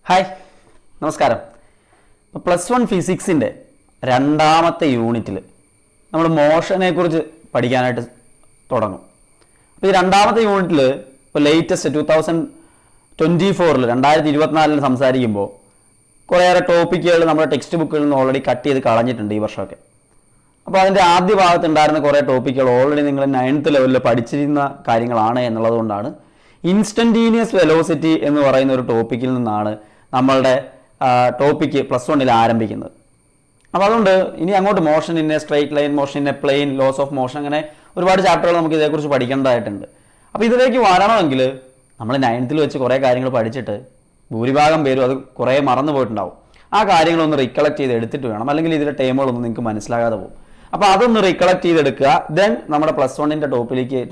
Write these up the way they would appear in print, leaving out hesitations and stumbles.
Hi, നമസ്കാരം. +1 ഫിസിക്സിൻ്റെ രണ്ടാമത്തെ യൂണിറ്റിൽ നമ്മൾ മോഷനെക്കുറിച്ച് പഠിക്കാനായിട്ട് തുടങ്ങും. അപ്പോൾ ഈ രണ്ടാമത്തെ യൂണിറ്റിൽ ഇപ്പോൾ ലേറ്റസ്റ്റ് 2024 സംസാരിക്കുമ്പോൾ കുറേയേറെ ടോപ്പിക്കുകൾ നമ്മുടെ ടെക്സ്റ്റ് ബുക്കുകളിൽ നിന്ന് ഓൾറെഡി കട്ട് ചെയ്ത് കളഞ്ഞിട്ടുണ്ട് ഈ വർഷമൊക്കെ. അപ്പോൾ അതിൻ്റെ ആദ്യ ഭാഗത്തുണ്ടായിരുന്ന കുറേ ടോപ്പിക്കുകൾ ഓൾറെഡി നിങ്ങൾ 9th ലെവലിൽ പഠിച്ചിരുന്ന കാര്യങ്ങളാണ് എന്നുള്ളത് കൊണ്ടാണ് ഇൻസ്റ്റൻറ്റീനിയസ് വെലോസിറ്റി എന്ന് പറയുന്ന ഒരു ടോപ്പിക്കിൽ നിന്നാണ് നമ്മളുടെ ടോപ്പിക്ക് +1 ആരംഭിക്കുന്നത്. അപ്പോൾ അതുകൊണ്ട് ഇനി അങ്ങോട്ട് motion in a straight line, motion in a plane, laws of motion, അങ്ങനെ ഒരുപാട് ചാപ്റ്ററുകൾ നമുക്ക് ഇതേക്കുറിച്ച് പഠിക്കേണ്ടതായിട്ടുണ്ട്. അപ്പോൾ ഇതിലേക്ക് വരണമെങ്കിൽ നമ്മൾ 9th വെച്ച് കുറേ കാര്യങ്ങൾ പഠിച്ചിട്ട് ഭൂരിഭാഗം പേരും അത് കുറേ മറന്നു പോയിട്ടുണ്ടാവും. ആ കാര്യങ്ങളൊന്ന് റീകളക്ട് ചെയ്ത് എടുത്തിട്ട് വേണം, അല്ലെങ്കിൽ ഇതിൻ്റെ ടേമുകളൊന്നും നിങ്ങൾക്ക് മനസ്സിലാകാതെ പോകും. അപ്പോൾ അതൊന്ന് റീകളക്ട് ചെയ്തെടുക്കുക. ദെൻ നമ്മുടെ +1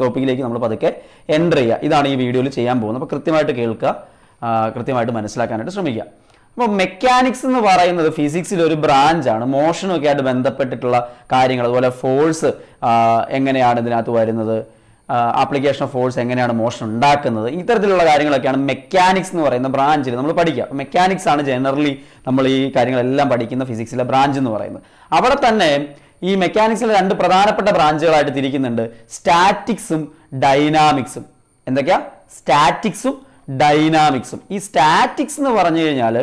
ടോപ്പിക്കിലേക്ക് നമ്മൾ പതുക്കെ എൻ്റർ ചെയ്യുക. ഇതാണ് ഈ വീഡിയോയിൽ ചെയ്യാൻ പോകുന്നത്. അപ്പോൾ കൃത്യമായിട്ട് കേൾക്കുക, കൃത്യമായിട്ട് മനസ്സിലാക്കാനായിട്ട് ശ്രമിക്കുക. അപ്പോൾ മെക്കാനിക്സ് എന്ന് പറയുന്നത് ഫിസിക്സിലെ ഒരു ബ്രാഞ്ചാണ്. മോഷനൊക്കെ ആയിട്ട് ബന്ധപ്പെട്ടിട്ടുള്ള കാര്യങ്ങൾ, അതുപോലെ ഫോഴ്സ് എങ്ങനെയാണ് ഇതിനകത്ത് വരുന്നത്, ആപ്ലിക്കേഷൻ ഓഫ് ഫോഴ്സ് എങ്ങനെയാണ് മോഷൻ ഉണ്ടാക്കുന്നത്, ഇത്തരത്തിലുള്ള കാര്യങ്ങളൊക്കെയാണ് മെക്കാനിക്സ് എന്ന് പറയുന്ന ബ്രാഞ്ചിൽ നമ്മൾ പഠിക്കുക. മെക്കാനിക്സ് ആണ് ജനറലി നമ്മൾ ഈ കാര്യങ്ങളെല്ലാം പഠിക്കുന്ന ഫിസിക്സിലെ ബ്രാഞ്ച് എന്ന് പറയുന്നത്. അവിടെ തന്നെ ഈ മെക്കാനിക്സിലെ രണ്ട് പ്രധാനപ്പെട്ട ബ്രാഞ്ചുകളായിട്ട് തിരിക്കുന്നുണ്ട്: സ്റ്റാറ്റിക്സും ഡൈനാമിക്സും. എന്തൊക്കെയാ? സ്റ്റാറ്റിക്സും ഡൈനാമിക്സും. ഈ സ്റ്റാറ്റിക്സ് എന്ന് പറഞ്ഞു കഴിഞ്ഞാൽ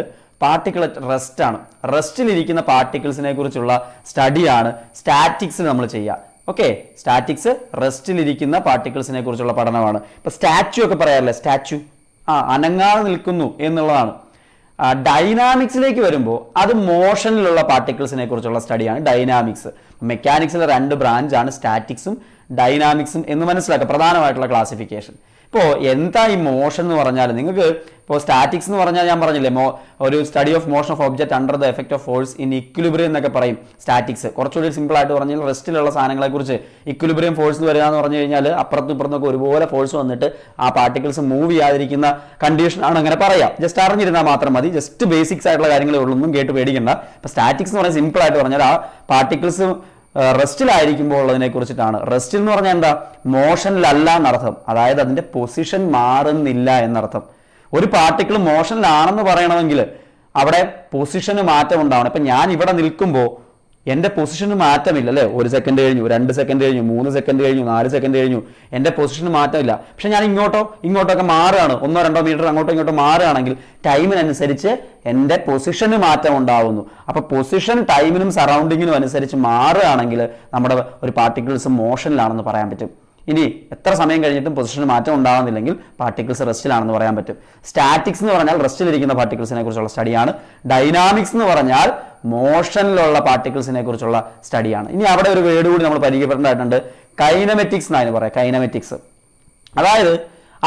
പാർട്ടിക്കിൾ അറ്റ് റെസ്റ്റ് ആണ്. റെസ്റ്റിലിരിക്കുന്ന പാർട്ടിക്കിൾസിനെ കുറിച്ചുള്ള സ്റ്റഡിയാണ് സ്റ്റാറ്റിക്സിൽ നമ്മൾ ചെയ്യുക. ഓക്കെ, സ്റ്റാറ്റിക്സ് റെസ്റ്റിലിരിക്കുന്ന പാർട്ടിക്കിൾസിനെ കുറിച്ചുള്ള പഠനമാണ്. ഇപ്പൊ സ്റ്റാച്യു ഒക്കെ പറയാറില്ലേ, സ്റ്റാച്യു അനങ്ങാതെ നിൽക്കുന്നു എന്നുള്ളതാണ്. ഡൈനാമിക്സിലേക്ക് വരുമ്പോൾ അത് മോഷനിലുള്ള പാർട്ടിക്കിൾസിനെ കുറിച്ചുള്ള സ്റ്റഡിയാണ് ഡൈനാമിക്സ്. മെക്കാനിക്സിലെ രണ്ട് ബ്രാഞ്ചാണ് സ്റ്റാറ്റിക്സും ഡൈനാമിക്സും എന്ന് മനസ്സിലാക്കുക, പ്രധാനമായിട്ടുള്ള ക്ലാസിഫിക്കേഷൻ. ഇപ്പോൾ എന്താ ഈ മോഷൻ എന്ന് പറഞ്ഞാൽ, നിങ്ങൾക്ക് ഇപ്പോൾ സ്റ്റാറ്റിക്സ് എന്ന് പറഞ്ഞാൽ ഞാൻ പറഞ്ഞില്ലേ, ഒരു study of motion of object under the effect of force in equilibrium എന്നൊക്കെ പറയും സ്റ്റാറ്റിക്സ്. കുറച്ചുകൂടി സിമ്പിൾ ആയിട്ട് പറഞ്ഞാൽ റെസ്റ്റിലുള്ള സാധനങ്ങളെക്കുറിച്ച് ഇക്വിലിബ്രിയം ഫോഴ്സ് വരിക എന്ന് പറഞ്ഞു കഴിഞ്ഞാൽ അപ്പുറത്തും ഇപ്പുറത്തൊക്കെ ഒരുപോലെ ഫോഴ്സ് വന്നിട്ട് ആ പാർട്ടിക്കിൾസ് മൂവ് ചെയ്യാതിരിക്കുന്ന കണ്ടീഷൻ ആണ് അങ്ങനെ പറയാം. ജസ്റ്റ് അറിഞ്ഞിരുന്നാൽ മാത്രം മതി. ജസ്റ്റ് ബേസിക്സ് ആയിട്ടുള്ള കാര്യങ്ങളേ ഉള്ളൂ, ഒന്നും കേട്ട് പേടിക്കണ്ട. ഇപ്പോൾ സ്റ്റാറ്റിക്സ് എന്ന് പറഞ്ഞാൽ സിമ്പിൾ ആയിട്ട് പറഞ്ഞാൽ ആ പാർട്ടിക്കിൾസ് റെസ്റ്റിലായിരിക്കുമ്പോൾ ഉള്ളതിനെ കുറിച്ചിട്ടാണ്. റെസ്റ്റിൽ എന്ന് പറഞ്ഞാൽ എന്താ? മോഷനിലല്ല എന്നർത്ഥം, അതായത് അതിന്റെ പൊസിഷൻ മാറുന്നില്ല എന്നർത്ഥം. ഒരു പാർട്ടിക്കിൾ മോഷനിലാണെന്ന് പറയണമെങ്കിൽ അവിടെ പൊസിഷന് മാറ്റം ഉണ്ടാവണം. ഇപ്പൊ ഞാൻ ഇവിടെ നിൽക്കുമ്പോൾ എൻ്റെ പൊസിഷന് മാറ്റമില്ല അല്ലേ? 1 സെക്കൻഡ് കഴിഞ്ഞു, 2 സെക്കൻഡ് കഴിഞ്ഞു, 3 സെക്കൻഡ് കഴിഞ്ഞു, 4 സെക്കൻഡ് കഴിഞ്ഞു, എൻ്റെ പൊസിഷന് മാറ്റമില്ല. പക്ഷെ ഞാൻ ഇങ്ങോട്ടൊക്കെ മാറുകയാണ്, 1-2 മീറ്റർ അങ്ങോട്ടോ ഇങ്ങോട്ടോ മാറുകയാണെങ്കിൽ ടൈമിനനുസരിച്ച് എൻ്റെ പൊസിഷന് മാറ്റം ഉണ്ടാവുന്നു. അപ്പൊ പൊസിഷൻ ടൈമിനും സറൗണ്ടിങ്ങിനും അനുസരിച്ച് മാറുകയാണെങ്കിൽ നമ്മുടെ ഒരു പാർട്ടിക്കിൾസ് മോഷനിലാണെന്ന് പറയാൻ പറ്റും. ഇനി എത്ര സമയം കഴിഞ്ഞിട്ടും പൊസിഷന് മാറ്റം ഉണ്ടാകുന്നില്ലെങ്കിൽ പാർട്ടിക്കിൾസ് റെസ്റ്റിലാണെന്ന് പറയാൻ പറ്റും. സ്റ്റാറ്റിക്സ് എന്ന് പറഞ്ഞാൽ റെസ്റ്റിലിരിക്കുന്ന പാർട്ടിക്കിൾസിനെ കുറിച്ചുള്ള സ്റ്റഡിയാണ്. ഡൈനാമിക്സ് എന്ന് പറഞ്ഞാൽ മോഷനിലുള്ള പാർട്ടിക്കിൾസിനെ കുറിച്ചുള്ള സ്റ്റഡിയാണ്. ഇനി അവിടെ ഒരു വേർഡ് കൂടി നമ്മൾ പരിചയപ്പെടേണ്ടതായിട്ടുണ്ട്, കൈനമെറ്റിക്സ് എന്നാണ് പറയാം. കൈനമെറ്റിക്സ് അതായത്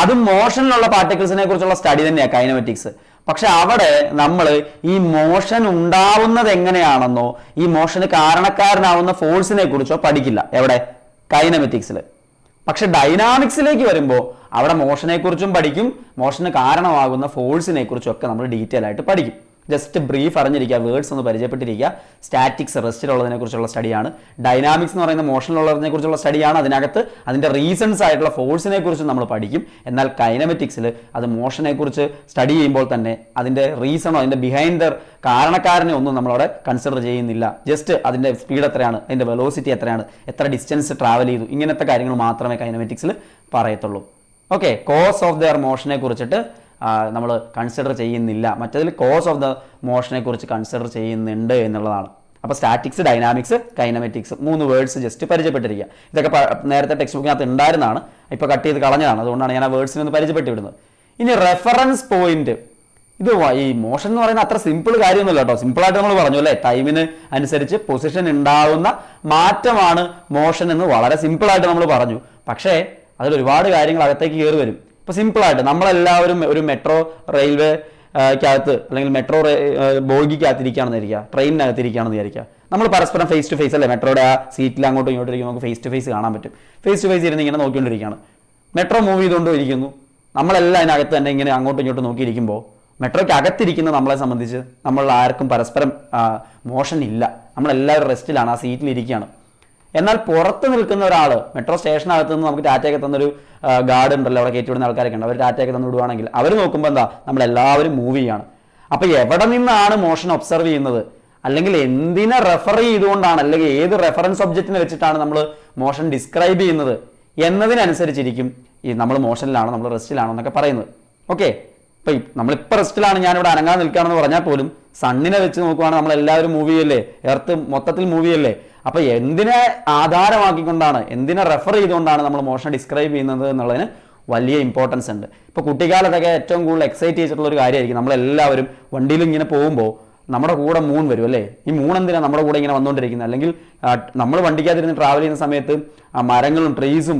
അതും മോഷനിലുള്ള പാർട്ടിക്കിൾസിനെ കുറിച്ചുള്ള സ്റ്റഡി തന്നെയാണ് കൈനമെറ്റിക്സ്. പക്ഷെ അവിടെ നമ്മൾ ഈ മോഷൻ ഉണ്ടാവുന്നത് എങ്ങനെയാണെന്നോ ഈ മോഷന് കാരണക്കാരനാവുന്ന ഫോഴ്സിനെ കുറിച്ചോ പഠിക്കില്ല. എവിടെ? കൈനമെറ്റിക്സിൽ. പക്ഷെ ഡൈനാമിക്സിലേക്ക് വരുമ്പോൾ അവിടെ മോഷനെ കുറിച്ചും പഠിക്കും, മോഷന് കാരണമാകുന്ന ഫോഴ്സിനെ കുറിച്ചും ഒക്കെ നമ്മൾ ഡീറ്റെയിൽ ആയിട്ട് പഠിക്കും. ജസ്റ്റ് ബ്രീഫ് അറിഞ്ഞിരിക്കുക, വേർഡ്സ് ഒന്ന് പരിചയപ്പെട്ടിരിക്കുക. സ്റ്റാറ്റിക്സ് റെസ്റ്റിലുള്ളതിനെ കുറിച്ചുള്ള സ്റ്റഡിയാണ്. ഡൈനാമിക്സ് എന്ന് പറയുന്ന മോഷനിലുള്ളതിനെ കുറിച്ചുള്ള സ്റ്റഡിയാണ്. അതിനകത്ത് അതിൻ്റെ റീസൺസ് ആയിട്ടുള്ള ഫോഴ്സിനെ കുറിച്ച് നമ്മൾ പഠിക്കും. എന്നാൽ കൈനമെറ്റിക്സിൽ അത് മോഷനെ കുറിച്ച് സ്റ്റഡി ചെയ്യുമ്പോൾ തന്നെ അതിൻ്റെ റീസണോ അതിൻ്റെ ബിഹൈൻഡ് ദ കാരണക്കാരനെ ഒന്നും നമ്മളവിടെ കൺസിഡർ ചെയ്യുന്നില്ല. ജസ്റ്റ് അതിൻ്റെ സ്പീഡ് എത്രയാണ്, അതിൻ്റെ വെലോസിറ്റി എത്രയാണ്, എത്ര ഡിസ്റ്റൻസ് ട്രാവൽ ചെയ്തു, ഇങ്ങനത്തെ കാര്യങ്ങൾ മാത്രമേ കൈനമെറ്റിക്സിൽ പറയത്തുള്ളൂ. ഓക്കെ, കോസ് ഓഫ് ദെയർ മോഷനെ കുറിച്ചിട്ട് നമ്മൾ കൺസിഡർ ചെയ്യുന്നില്ല. മറ്റതിൽ കോസ് ഓഫ് ദ മോഷനെ കുറിച്ച് കൺസിഡർ ചെയ്യുന്നുണ്ട് എന്നുള്ളതാണ്. അപ്പോൾ സ്റ്റാറ്റിക്സ്, ഡൈനാമിക്സ്, കൈനമെറ്റിക്സ് 3 വേർഡ്സ് ജസ്റ്റ് പരിചയപ്പെട്ടിരിക്കുക. ഇതൊക്കെ നേരത്തെ ടെക്സ്റ്റ് ബുക്കിനകത്ത് ഉണ്ടായിരുന്നതാണ്, ഇപ്പോൾ കട്ട് ചെയ്ത് കളഞ്ഞതാണ്. അതുകൊണ്ടാണ് ഞാൻ ആ വേർഡ്സിനെ ഒന്ന് പരിചയപ്പെട്ട് വിടുന്നത്. ഇനി റെഫറൻസ് പോയിന്റ്. ഇത് ഈ മോഷൻ എന്ന് പറയുന്ന അത്ര സിമ്പിൾ കാര്യമൊന്നുമില്ല കേട്ടോ. സിമ്പിളായിട്ട് നമ്മൾ പറഞ്ഞു അല്ലേ, ടൈമിന് അനുസരിച്ച് പൊസിഷൻ ഉണ്ടാവുന്ന മാറ്റമാണ് മോഷൻ എന്ന് വളരെ സിമ്പിളായിട്ട് നമ്മൾ പറഞ്ഞു. പക്ഷേ അതിൽ ഒരുപാട് കാര്യങ്ങൾ അകത്തേക്ക് കയറി വരും. ഇപ്പോൾ സിമ്പിളായിട്ട് നമ്മളെല്ലാവരും ഒരു മെട്രോ റെയിൽവേക്കകത്ത് അല്ലെങ്കിൽ മെട്രോ ബോഗിക്കകത്തിരിക്കുകയാണെന്ന് വിചാരിക്കുക, ട്രെയിനിനകത്തിരിക്കുകയാണെന്ന് വിചാരിക്കുക. നമ്മൾ പരസ്പരം ഫേസ് ടു ഫേസ് അല്ലേ, മെട്രോയുടെ ആ സീറ്റിൽ അങ്ങോട്ടും ഇങ്ങോട്ടും ഇരിക്കും, നമുക്ക് ഫേസ് ടു ഫേസ് കാണാൻ പറ്റും. ഫേസ് ടു ഫേസ് ഇരുന്ന് ഇങ്ങനെ നോക്കിക്കൊണ്ടിരിക്കുകയാണ്. മെട്രോ മൂവ് ചെയ്തുകൊണ്ടും ഇരിക്കുന്നു. നമ്മളെല്ലാം അതിനകത്ത് തന്നെ ഇങ്ങനെ അങ്ങോട്ടും ഇങ്ങോട്ടും നോക്കിയിരിക്കുമ്പോൾ മെട്രോയ്ക്ക് അകത്തിരിക്കുന്ന നമ്മളെ സംബന്ധിച്ച് നമ്മൾ ആർക്കും പരസ്പരം മോഷൻ ഇല്ല, നമ്മളെല്ലാവരും റെസ്റ്റിലാണ്, ആ സീറ്റിലിരിക്കുകയാണ്. എന്നാൽ പുറത്ത് നിൽക്കുന്ന ഒരാൾ മെട്രോ സ്റ്റേഷനകത്ത് നിന്ന് നമുക്ക് ടാറ്റയൊക്കെ തന്നൊരു ഗാർഡ് ഉണ്ടല്ലോ, അവിടെ കയറ്റി വിടുന്ന ആൾക്കാരൊക്കെ ഉണ്ട്, അവർ ടാറ്റയൊക്കെ തന്നു വിടുവാണെങ്കിൽ അവർ നോക്കുമ്പോൾ എന്താ, നമ്മളെല്ലാവരും മൂവ് ചെയ്യാണ്. അപ്പൊ എവിടെ നിന്നാണ് മോഷൻ ഒബ്സർവ് ചെയ്യുന്നത്, അല്ലെങ്കിൽ എന്തിനെ റെഫർ ചെയ്തുകൊണ്ടാണ്, അല്ലെങ്കിൽ ഏത് റെഫറൻസ് ഒബ്ജക്റ്റിനെ വെച്ചിട്ടാണ് നമ്മൾ മോഷൻ ഡിസ്ക്രൈബ് ചെയ്യുന്നത് എന്നതിനനുസരിച്ചിരിക്കും ഈ നമ്മൾ മോഷനിലാണോ നമ്മൾ റെസ്റ്റിലാണോ എന്നൊക്കെ പറയുന്നത്. ഓക്കെ, ഇപ്പൊ നമ്മളിപ്പോൾ റെസ്റ്റിലാണ്, ഞാനിവിടെ അനങ്ങാതെ നിൽക്കുകയാണെന്ന് പറഞ്ഞാൽ പോലും സണ്ണിനെ വെച്ച് നോക്കുവാണെങ്കിൽ നമ്മളെല്ലാവരും മൂവ് ചെയ്യല്ലേ, എർത്ത് മൊത്തത്തിൽ മൂവ് ചെയ്യല്ലേ. അപ്പൊ എന്തിനെ ആധാരമാക്കിക്കൊണ്ടാണ്, എന്തിനെ റെഫർ ചെയ്തുകൊണ്ടാണ് നമ്മൾ മോഷൻ ഡിസ്ക്രൈബ് ചെയ്യുന്നത് എന്നുള്ളതിന് വലിയ ഇമ്പോർട്ടൻസ് ഉണ്ട്. ഇപ്പോൾ കുട്ടിക്കാലത്തൊക്കെ ഏറ്റവും കൂടുതൽ എക്സൈറ്റ് ചെയ്തിട്ടുള്ള ഒരു കാര്യമായിരിക്കും, നമ്മളെല്ലാവരും വണ്ടിയിൽ ഇങ്ങനെ പോകുമ്പോൾ നമ്മുടെ കൂടെ മൂൺ വരും അല്ലേ. ഈ മൂൺ എന്തിനാണ് നമ്മുടെ കൂടെ ഇങ്ങനെ വന്നുകൊണ്ടിരിക്കുന്നത്, അല്ലെങ്കിൽ നമ്മൾ വണ്ടിക്കകത്തിരുന്ന് ട്രാവൽ ചെയ്യുന്ന സമയത്ത് മരങ്ങളും ട്രീസും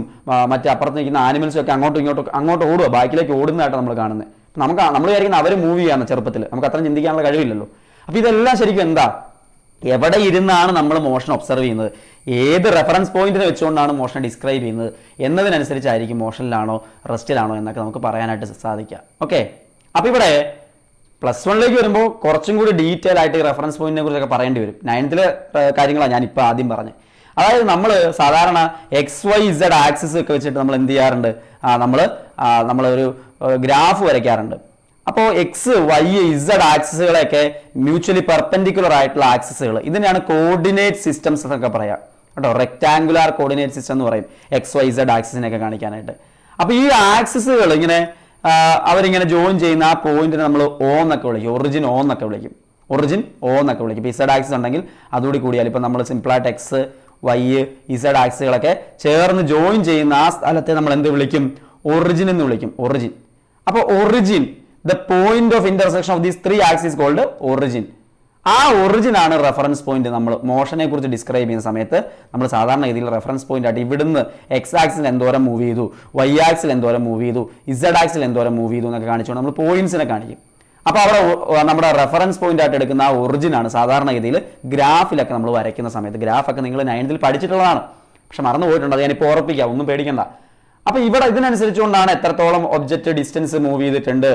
മറ്റേ അപ്പുറത്ത് നിൽക്കുന്ന ആനിമൽസും ഒക്കെ അങ്ങോട്ട് ഓടുക, ബാക്കിലേക്ക് ഓടുന്നതായിട്ട് നമ്മൾ കാണുന്നത്. നമ്മൾ വിചാരിക്കുന്ന അവർ മൂവ് ചെയ്യാന്ന്, ചെറുപ്പത്തിൽ നമുക്ക് അത്രയും ചിന്തിക്കാനുള്ള കഴിവില്ലല്ലോ. അപ്പൊ ഇതെല്ലാം ശരിക്കും എന്താ, എവിടെ ഇരുന്നാണ് നമ്മൾ മോഷൻ ഒബ്സർവ് ചെയ്യുന്നത്, ഏത് റെഫറൻസ് പോയിന്റിനെ വെച്ചുകൊണ്ടാണ് മോഷൻ ഡിസ്ക്രൈബ് ചെയ്യുന്നത് എന്നതിനനുസരിച്ചായിരിക്കും മോഷനിലാണോ റെസ്റ്റിലാണോ എന്നൊക്കെ നമുക്ക് പറയാനായിട്ട് സാധിക്കുക. ഓക്കെ, അപ്പൊ ഇവിടെ +1 വരുമ്പോൾ കുറച്ചും കൂടി ഡീറ്റെയിൽ ആയിട്ട് ഈ റെഫറൻസ് പോയിന്റിനെ കുറിച്ചൊക്കെ പറയേണ്ടി വരും. 9th കാര്യങ്ങളാണ് ഞാൻ ഇപ്പോൾ ആദ്യം പറഞ്ഞത്. അതായത് നമ്മൾ സാധാരണ XYZ ആക്സിസ് ഒക്കെ വെച്ചിട്ട് നമ്മൾ എന്ത് ചെയ്യാറുണ്ട്, നമ്മളൊരു ഗ്രാഫ് വരയ്ക്കാറുണ്ട്. അപ്പോൾ XYZ ആക്സിസുകളെയൊക്കെ മ്യൂച്വലി പെർപെൻഡിക്കുലർ ആയിട്ടുള്ള ആക്സിസുകൾ, ഇതിനെയാണ് കോർഡിനേറ്റ് സിസ്റ്റംസ് എന്നൊക്കെ പറയാം കേട്ടോ. റെക്ടാങ്കുലാർ കോർഡിനേറ്റ് സിസ്റ്റം എന്ന് പറയും XYZ ആക്സിസിനെയൊക്കെ കാണിക്കാനായിട്ട്. അപ്പോൾ ഈ ആക്സിസുകൾ ഇങ്ങനെ അവരിങ്ങനെ ജോയിൻ ചെയ്യുന്ന ആ പോയിന്റിനെ നമ്മൾ O എന്നൊക്കെ വിളിക്കും, ഒറിജിൻ O എന്നൊക്കെ വിളിക്കും. ഇപ്പോൾ Z ആക്സിസ് ഉണ്ടെങ്കിൽ അതുകൂടി കൂടിയാൽ, ഇപ്പം നമ്മൾ സിമ്പിളായിട്ട് X, Y, Z ആക്സിസുകളൊക്കെ ചേർന്ന് ജോയിൻ ചെയ്യുന്ന ആ സ്ഥലത്തെ നമ്മൾ എന്ത് വിളിക്കും, ഒറിജിൻ എന്ന് വിളിക്കും. ഒറിജിൻ. അപ്പോൾ origin, the point of intersection of these 3 axis called origin. ആ ഒറിജിൻ ആണ് റെഫറൻസ് പോയിന്റ്. നമ്മൾ മോഷനെ കുറിച്ച് ഡിസ്ക്രൈബ് ചെയ്യുന്ന സമയത്ത് നമ്മൾ സാധാരണ രീതിയിൽ റെഫറൻസ് പോയിന്റ് ആയിട്ട് ഇവിടുന്ന് X ആക്സിൽ എന്തോരം മൂവ് ചെയ്തു, Y ആക്സിൽ എന്തോരം മൂവ് ചെയ്തു, Z ആക്സിൽ എന്തോരം മൂവ് ചെയ്തു എന്നൊക്കെ കാണിച്ചുകൊണ്ട് നമ്മൾ പോയിന്റ്സിനെ കാണിക്കും. അപ്പോൾ അവിടെ നമ്മുടെ റെഫറൻസ് പോയിന്റ് ആയിട്ട് എടുക്കുന്ന ആ ഒറിജിൻ ആണ് സാധാരണ രീതിയിൽ ഗ്രാഫിലൊക്കെ നമ്മൾ വരയ്ക്കുന്ന സമയത്ത്. ഗ്രാഫൊക്കെ നിങ്ങൾ 9th പഠിച്ചിട്ടുള്ളതാണ്, പക്ഷെ മറന്നു പോയിട്ടുണ്ട്, അത് ഞാനിപ്പോൾ ഓർപ്പിക്കാം, ഒന്നും പേടിക്കണ്ട. അപ്പോൾ ഇവിടെ ഇതിനനുസരിച്ചുകൊണ്ടാണ് എത്രത്തോളം ഒബ്ജക്റ്റ് ഡിസ്റ്റൻസ് മൂവ് ചെയ്തിട്ടുണ്ട്,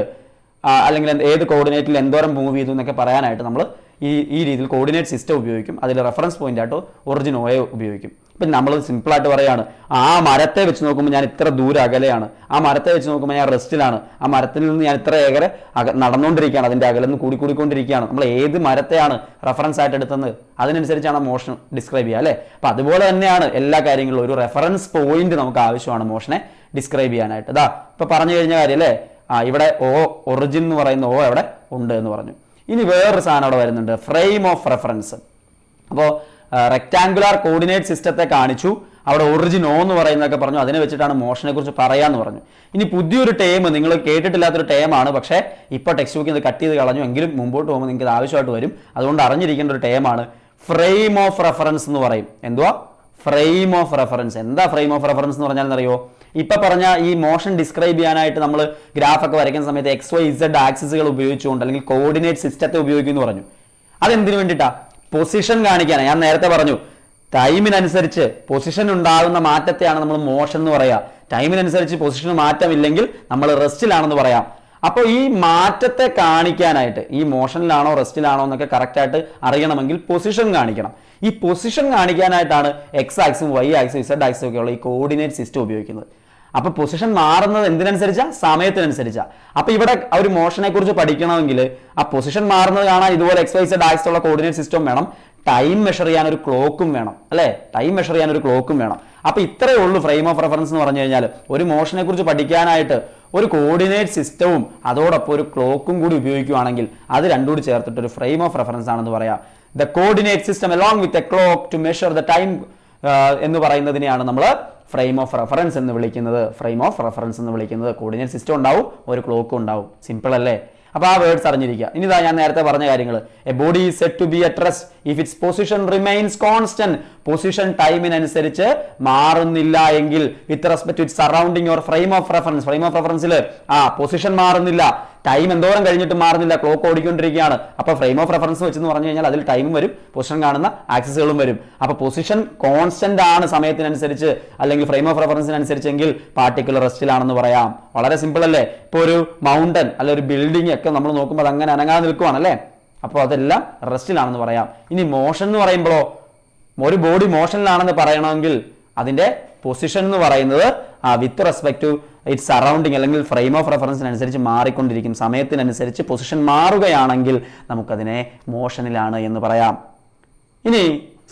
അല്ലെങ്കിൽ ഏത് കോർഡിനേറ്റിൽ എന്തോരം മൂവ് ചെയ്തു എന്നൊക്കെ പറയാനായിട്ട് നമ്മൾ ഈ രീതിയിൽ കോർഡിനേറ്റ് സിസ്റ്റം ഉപയോഗിക്കും. അതിൽ റെഫറൻസ് പോയിന്റ് ആയിട്ട് ഒറിജിൻ OA ഉപയോഗിക്കും. ഇപ്പം നമ്മൾ സിമ്പിളായിട്ട് പറയുകയാണ്, ആ മരത്തെ വെച്ച് നോക്കുമ്പോൾ ഞാൻ ഇത്ര ദൂരം അകലെയാണ്, ആ മരത്തെ വെച്ച് നോക്കുമ്പോൾ ഞാൻ റെസ്റ്റിലാണ്, ആ മരത്തിൽ നിന്ന് ഞാൻ ഇത്ര ഏകരെ നടന്നുകൊണ്ടിരിക്കുകയാണ്, അതിൻ്റെ അകലെന്ന് കൂടിക്കൂടിക്കൊണ്ടിരിക്കുകയാണ്. നമ്മൾ ഏത് മരത്തെയാണ് റെഫറൻസ് ആയിട്ട് എടുത്തത് അതിനനുസരിച്ചാണ് മോഷൻ ഡിസ്ക്രൈബ് ചെയ്യുക അല്ലേ. അപ്പം അതുപോലെ തന്നെയാണ് എല്ലാ കാര്യങ്ങളിലും ഒരു റെഫറൻസ് പോയിന്റ് നമുക്ക് ആവശ്യമാണ് മോഷനെ ഡിസ്ക്രൈബ് ചെയ്യാനായിട്ട്. ഇതാ ഇപ്പം പറഞ്ഞു കഴിഞ്ഞ കാര്യം അല്ലേ, ഇവിടെ ഒറിജിൻ എന്ന് പറയുന്ന O അവിടെ ഉണ്ട് എന്ന് പറഞ്ഞു. ഇനി വേറൊരു സാധനം അവിടെ വരുന്നുണ്ട്, ഫ്രെയിം ഓഫ് റെഫറൻസ്. അപ്പോൾ റെക്ടാങ്കുലാർ കോർഡിനേറ്റ് സിസ്റ്റത്തെ കാണിച്ചു, അവിടെ ഒറിജിൻ O എന്ന് പറയുന്നതൊക്കെ പറഞ്ഞു, അതിനെ വെച്ചിട്ടാണ് മോഷനെ കുറിച്ച് പറയാമെന്ന് പറഞ്ഞു. ഇനി പുതിയൊരു ടേം, നിങ്ങൾ കേട്ടിട്ടില്ലാത്തൊരു ടേമാണ്, പക്ഷേ ഇപ്പോൾ ടെക്സ്റ്റ് ബുക്കിൽ ഇത് കട്ട് ചെയ്ത് കളഞ്ഞു, എങ്കിലും മുമ്പോട്ട് പോകുമ്പോൾ നിങ്ങൾക്ക് ഇത് ആവശ്യമായിട്ട് വരും, അതുകൊണ്ട് അറിഞ്ഞിരിക്കേണ്ട ഒരു ടേമാണ് ഫ്രെയിം ഓഫ് റെഫറൻസ് എന്ന് പറയും. എന്തുവാ ഫ്രെയിം ഓഫ് റെഫറൻസ്? എന്താ ഫ്രെയിം ഓഫ് റെഫറൻസ് എന്ന് പറഞ്ഞാൽ എന്നറിയോ? ഇപ്പൊ പറഞ്ഞ ഈ മോഷൻ ഡിസ്ക്രൈബ് ചെയ്യാനായിട്ട് നമ്മൾ ഗ്രാഫൊക്കെ വരയ്ക്കുന്ന സമയത്ത് XYZ ആക്സിസുകൾ ഉപയോഗിച്ചുകൊണ്ട് അല്ലെങ്കിൽ കോർഡിനേറ്റ് സിസ്റ്റത്തെ ഉപയോഗിക്കുന്നു പറഞ്ഞു. അതെന്തിനു വേണ്ടിയിട്ടാ? പൊസിഷൻ കാണിക്കാനാണ്. ഞാൻ നേരത്തെ പറഞ്ഞു, ടൈമിനനുസരിച്ച് പൊസിഷൻ ഉണ്ടാകുന്ന മാറ്റത്തെയാണ് നമ്മൾ മോഷൻ എന്ന് പറയുക. ടൈമിനനുസരിച്ച് പൊസിഷൻ മാറ്റമില്ലെങ്കിൽ നമ്മൾ റെസ്റ്റിലാണെന്ന് പറയാം. അപ്പോൾ ഈ മാറ്റത്തെ കാണിക്കാനായിട്ട്, ഈ മോഷനിലാണോ റെസ്റ്റിലാണോ എന്നൊക്കെ കറക്റ്റായിട്ട് അറിയണമെങ്കിൽ പൊസിഷൻ കാണിക്കണം. ഈ പൊസിഷൻ കാണിക്കാനായിട്ടാണ് X ആക്സും Y ആക്സും Z ആക്സും ഒക്കെയുള്ള ഈ കോർഡിനേറ്റ് സിസ്റ്റം ഉപയോഗിക്കുന്നത്. അപ്പൊ പൊസിഷൻ മാറുന്നത് എന്തിനനുസരിച്ചാ? സമയത്തിനനുസരിച്ചാ. അപ്പൊ ഇവിടെ ഒരു മോഷനെ കുറിച്ച് പഠിക്കണമെങ്കിൽ ആ പൊസിഷൻ മാറുന്നത് കാണാൻ ഇതുപോലെ XYZ ആക്സ് ഉള്ള കോർഡിനേറ്റ് സിസ്റ്റം വേണം, ടൈം മെഷർ ചെയ്യാൻ ഒരു ക്ലോക്കും വേണം അല്ലേ, ടൈം മെഷർ ചെയ്യാൻ ഒരു ക്ലോക്കും വേണം. അപ്പൊ ഇത്രയേ ഉള്ളൂ ഫ്രെയിം ഓഫ് റെഫറൻസ് എന്ന് പറഞ്ഞു കഴിഞ്ഞാൽ. ഒരു മോഷനെ കുറിച്ച് പഠിക്കാനായിട്ട് ഒരു കോർഡിനേറ്റ് സിസ്റ്റവും അതോടൊപ്പം ഒരു ക്ലോക്കും കൂടി ഉപയോഗിക്കുകയാണെങ്കിൽ അത് രണ്ടും കൂടി ചേർത്തിട്ട് ഒരു ഫ്രെയിം ഓഫ് റെഫറൻസ് ആണെന്ന് പറയാം. The coordinate system along with a clock to measure the time എന്ന് പറയുന്നതിനെയാണ് നമ്മൾ ഫ്രെയിം ഓഫ് റെഫറൻസ് എന്ന് വിളിക്കുന്നത്. ഫ്രെയിം ഓഫ് റെഫറൻസ് എന്ന് വിളിക്കുന്നത് കോർഡിനേറ്റ് സിസ്റ്റം ഉണ്ടാവും, ഒരു ക്ലോക്കും ഉണ്ടാവും. സിമ്പിൾ അല്ലേ? അപ്പോൾ ആ വേർഡ്സ് അറിഞ്ഞിരിക്കുക. ഇനി ഇതാ ഞാൻ നേരത്തെ പറഞ്ഞ കാര്യങ്ങൾ. A body is said to be at rest if its position remains constant. Position ടൈമിനനുസരിച്ച് മാറുന്നില്ല എങ്കിൽ with respect to its surrounding or frame of reference. Frame of റെഫറൻസിൽ പൊസിഷൻ മാറുന്നില്ല, ടൈം എന്തോരം കഴിഞ്ഞിട്ട് മാറുന്നില്ല, ക്ലോക്ക് ഓടിക്കൊണ്ടിരിക്കുകയാണ്. അപ്പോൾ ഫ്രെയിം ഓഫ് റെഫറൻസ് വെച്ചെന്ന് പറഞ്ഞു കഴിഞ്ഞാൽ അതിൽ ടൈം വരും, പൊസിഷൻ കാണുന്ന ആക്സിസുകളും വരും. അപ്പോൾ പൊസിഷൻ കോൺസ്റ്റന്റ് ആണ് സമയത്തിനനുസരിച്ച് അല്ലെങ്കിൽ ഫ്രെയിം ഓഫ് റെഫറൻസിനനുസരിച്ചെങ്കിൽ പാർട്ടിക്കുലർ റെസ്റ്റിലാണെന്ന് പറയാം. വളരെ സിമ്പിൾ അല്ലേ? ഇപ്പോൾ ഒരു മൗണ്ടൻ അല്ലെ ഒരു ബിൽഡിംഗ് ഒക്കെ നമ്മൾ നോക്കുമ്പോൾ അത് അങ്ങനെ അനങ്ങാതെ നിൽക്കുവാണല്ലേ, അപ്പോൾ അതെല്ലാം റെസ്റ്റിലാണെന്ന് പറയാം. ഇനി മോഷൻ എന്ന് പറയുമ്പോഴോ, ഒരു ബോഡി മോഷനിലാണെന്ന് പറയണമെങ്കിൽ അതിന്റെ പൊസിഷൻ എന്ന് പറയുന്നത് with respect to its surrounding അല്ലെങ്കിൽ ഫ്രെയിം ഓഫ് റെഫറൻസിനനുസരിച്ച് മാറിക്കൊണ്ടിരിക്കും, സമയത്തിനനുസരിച്ച് പൊസിഷൻ മാറുകയാണെങ്കിൽ നമുക്കതിനെ മോഷനിലാണ് എന്ന് പറയാം. ഇനി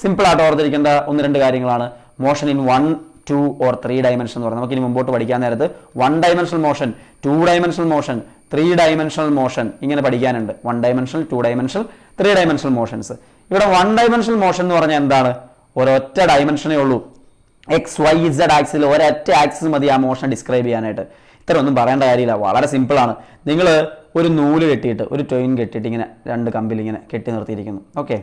സിമ്പിളായിട്ട് ഓർത്തിരിക്കേണ്ട 1-2 കാര്യങ്ങളാണ് മോഷൻ ഇൻ 1, 2 or 3 ഡയമെൻഷൻ എന്ന് പറയുന്നത്. നമുക്ക് ഇനി മുമ്പോട്ട് പഠിക്കാൻ നേരത്ത് 1 dimensional motion, 2 dimensional motion, 3 dimensional motion ഇങ്ങനെ പഠിക്കാനുണ്ട്. 1 ഡയമെൻഷണൽ, 2 ഡയമെൻഷണൽ, 3 ഡയമെൻഷണൽ മോഷൻസ്. ഇവിടെ 1 ഡയമെൻഷണൽ മോഷൻ എന്ന് പറഞ്ഞാൽ എന്താണ്? ഒരൊറ്റ ഡയമെൻഷനേ ഉള്ളൂ. എക്സ് വൈ ഇസഡ് ആക്സിൽ ഒരൊറ്റ ആക്സിസ് മതി ആ മോഷൻ ഡിസ്ക്രൈബ് ചെയ്യാനായിട്ട്. ഇത്ര ഒന്നും പറയേണ്ട കാര്യമില്ല, വളരെ സിമ്പിളാണ്. നിങ്ങൾ ഒരു നൂല് കെട്ടിയിട്ട്, ഒരു ട്രെയിൻ കെട്ടിയിട്ട് ഇങ്ങനെ 2 കമ്പിൽ ഇങ്ങനെ കെട്ടി നിർത്തിയിരിക്കുന്നു. ഓക്കെ,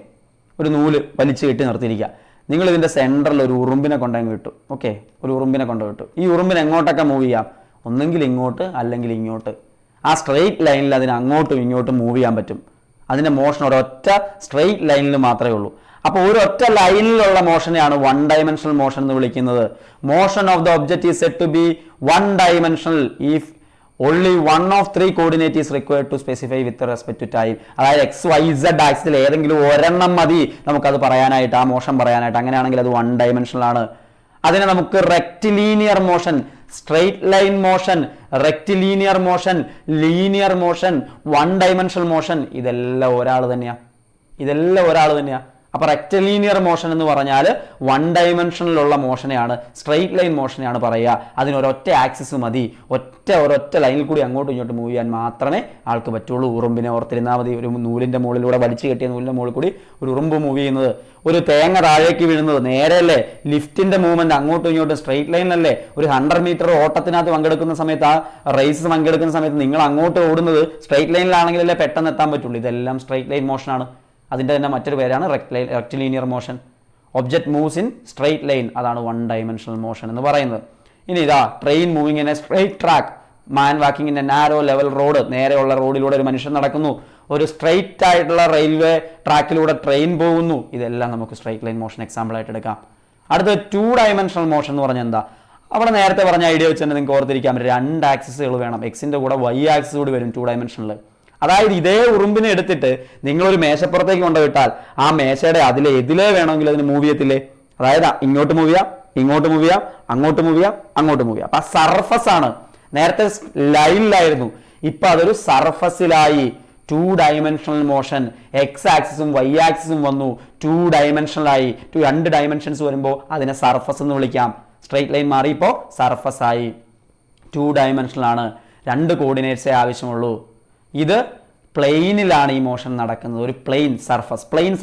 ഒരു നൂല് വലിച്ച് കെട്ടി നിർത്തിയിരിക്കുക. നിങ്ങൾ ഇതിൻ്റെ സെൻറ്ററിൽ ഒരു ഉറുമ്പിനെ കൊണ്ടങ്ങ് വിട്ടു. ഓക്കെ, ഒരു ഉറുമ്പിനെ കൊണ്ട് വിട്ടു. ഈ ഉറുമ്പിനെ എങ്ങോട്ടൊക്കെ മൂവ് ചെയ്യാം? ഒന്നെങ്കിൽ ഇങ്ങോട്ട് അല്ലെങ്കിൽ ഇങ്ങോട്ട്. ആ സ്ട്രെയിറ്റ് ലൈനിൽ അതിന് അങ്ങോട്ടും ഇങ്ങോട്ടും മൂവ് ചെയ്യാൻ പറ്റും. അതിൻ്റെ മോഷൻ ഒരൊറ്റ സ്ട്രെയിറ്റ് ലൈനിൽ മാത്രമേ ഉള്ളൂ. അപ്പോൾ ഒരൊറ്റ ലൈനിലുള്ള മോഷനെയാണ് 1 ഡയമെൻഷണൽ മോഷൻ എന്ന് വിളിക്കുന്നത്. Motion of the object is said to be 1 dimensional if only one of 3 coordinate is required to specify with respect to time. അതായത് എക്സ് വൈ ഇസഡ് ആക്സിൽ ഏതെങ്കിലും ഒരെണ്ണം മതി നമുക്കത് പറയാനായിട്ട്, ആ മോഷൻ പറയാനായിട്ട്. അങ്ങനെയാണെങ്കിൽ അത് 1 ഡയമെൻഷണൽ ആണ്. അതിനെ നമുക്ക് rectilinear motion, straight line motion, rectilinear motion, linear motion, 1 dimensional motion, ഇതെല്ലാം ഒരാൾ തന്നെയാണ്. അപ്പോൾ റെക്റ്റിലീനിയർ മോഷൻ എന്ന് പറഞ്ഞാൽ 1 ഡയമെൻഷനിലുള്ള മോഷനെയാണ്, സ്ട്രെയിറ്റ് ലൈൻ മോഷനെയാണ് പറയുക. അതിനൊരൊറ്റ ആക്സിസ് മതി, ഒരൊറ്റ ലൈനിൽ കൂടി അങ്ങോട്ടും ഇങ്ങോട്ടും മൂവ് ചെയ്യാൻ മാത്രമേ ആൾക്ക് പറ്റുള്ളൂ. ഉറുമ്പിനെ ഓർത്തിരുന്നാൽ മതി. ഒരു നൂലിൻ്റെ മുകളിലൂടെ വലിച്ചു കെട്ടിയ നൂലിൻ്റെ മുകളിൽ കൂടി ഒരു ഉറുമ്പ് മൂവ് ചെയ്യുന്നത്, ഒരു തേങ്ങ താഴേക്ക് വീഴുന്നത് നേരെയല്ലേ? ലിഫ്റ്റിന്റെ മൂവ്മെന്റ് അങ്ങോട്ടും ഇങ്ങോട്ടും സ്ട്രെയിറ്റ് ലൈനിലല്ലേ? ഒരു 100 മീറ്റർ ഓട്ടത്തിനകത്ത് പങ്കെടുക്കുന്ന സമയത്ത്, ആ റേസ് പങ്കെടുക്കുന്ന സമയത്ത് നിങ്ങൾ അങ്ങോട്ട് ഓടുന്നത് സ്ട്രെയിറ്റ് ലൈനിലാണെങ്കിലല്ലേ പെട്ടെന്ന് എത്താൻ പറ്റുള്ളൂ. ഇതെല്ലാം സ്ട്രെയിറ്റ് ലൈൻ മോഷനാണ്. അതിൻ്റെ തന്നെ മറ്റൊരു പേരാണ് rectilinear motion. Object moves in straight line, അതാണ് 1 ഡയമെൻഷണൽ മോഷൻ എന്ന് പറയുന്നത്. ഇനി ഇതാ train moving in a straight track, man walking in A narrow level road, നേരെയുള്ള റോഡിലൂടെ ഒരു മനുഷ്യൻ നടക്കുന്നു. ഒരു സ്ട്രെയിറ്റ് ആയിട്ടുള്ള റെയിൽവേ ട്രാക്കിലൂടെ ട്രെയിൻ പോകുന്നു. ഇതെല്ലാം നമുക്ക് സ്ട്രെയിറ്റ് ലൈൻ മോഷൻ എക്സാമ്പിൾ ആയിട്ട് എടുക്കാം. അടുത്ത 2 ഡയമെൻഷണൽ മോഷൻ എന്ന് പറഞ്ഞാൽ എന്താ? അവിടെ നേരത്തെ പറഞ്ഞ ഐഡിയ വെച്ച് തന്നെ നിങ്ങൾക്ക് ഓർത്തിരിക്കാൻ പറ്റും. 2 ആക്സിസുകൾ വേണം. എക്സിന്റെ കൂടെ വൈ ആക്സിസ് കൂടി വരും 2 ഡയമെൻഷനിൽ. അതായത് ഇതേ ഉറുമ്പിനെ എടുത്തിട്ട് നിങ്ങളൊരു മേശപ്പുറത്തേക്ക് കൊണ്ടുവിട്ടാൽ ആ മേശയുടെ ഇതിലേ വേണമെങ്കിൽ അതിന് മൂവ് ചെയ്യത്തില്ലേ? അതായത് ഇങ്ങോട്ട് മൂവ് ചെയ്യാം, ഇങ്ങോട്ട് മൂവ് ചെയ്യാം, അങ്ങോട്ട് മൂവ് ചെയ്യാം, അങ്ങോട്ട് മൂവ് ചെയ്യാം. അപ്പൊ ആ സർഫസ് ആണ്. നേരത്തെ ലൈനിലായിരുന്നു, ഇപ്പൊ അതൊരു സർഫസിലായി. 2 ഡയമെൻഷണൽ മോഷൻ, എക്സ് ആക്സിസും വൈ ആക്സിസും വന്നു, 2 ഡയമെൻഷണലായി. 2 ഡയമെൻഷൻസ് വരുമ്പോൾ അതിനെ സർഫസ് എന്ന് വിളിക്കാം. സ്ട്രെയിറ്റ് ലൈൻ മാറി ഇപ്പോൾ സർഫസ് ആയി. 2 ഡയമെൻഷണൽ ആണ്. 2 കോർഡിനേറ്റ്സേ ആവശ്യമുള്ളൂ. ഇത് പ്ലെയിനിലാണ് ഈ മോഷൻ നടക്കുന്നത്. ഒരു പ്ലെയിൻ സർഫസ്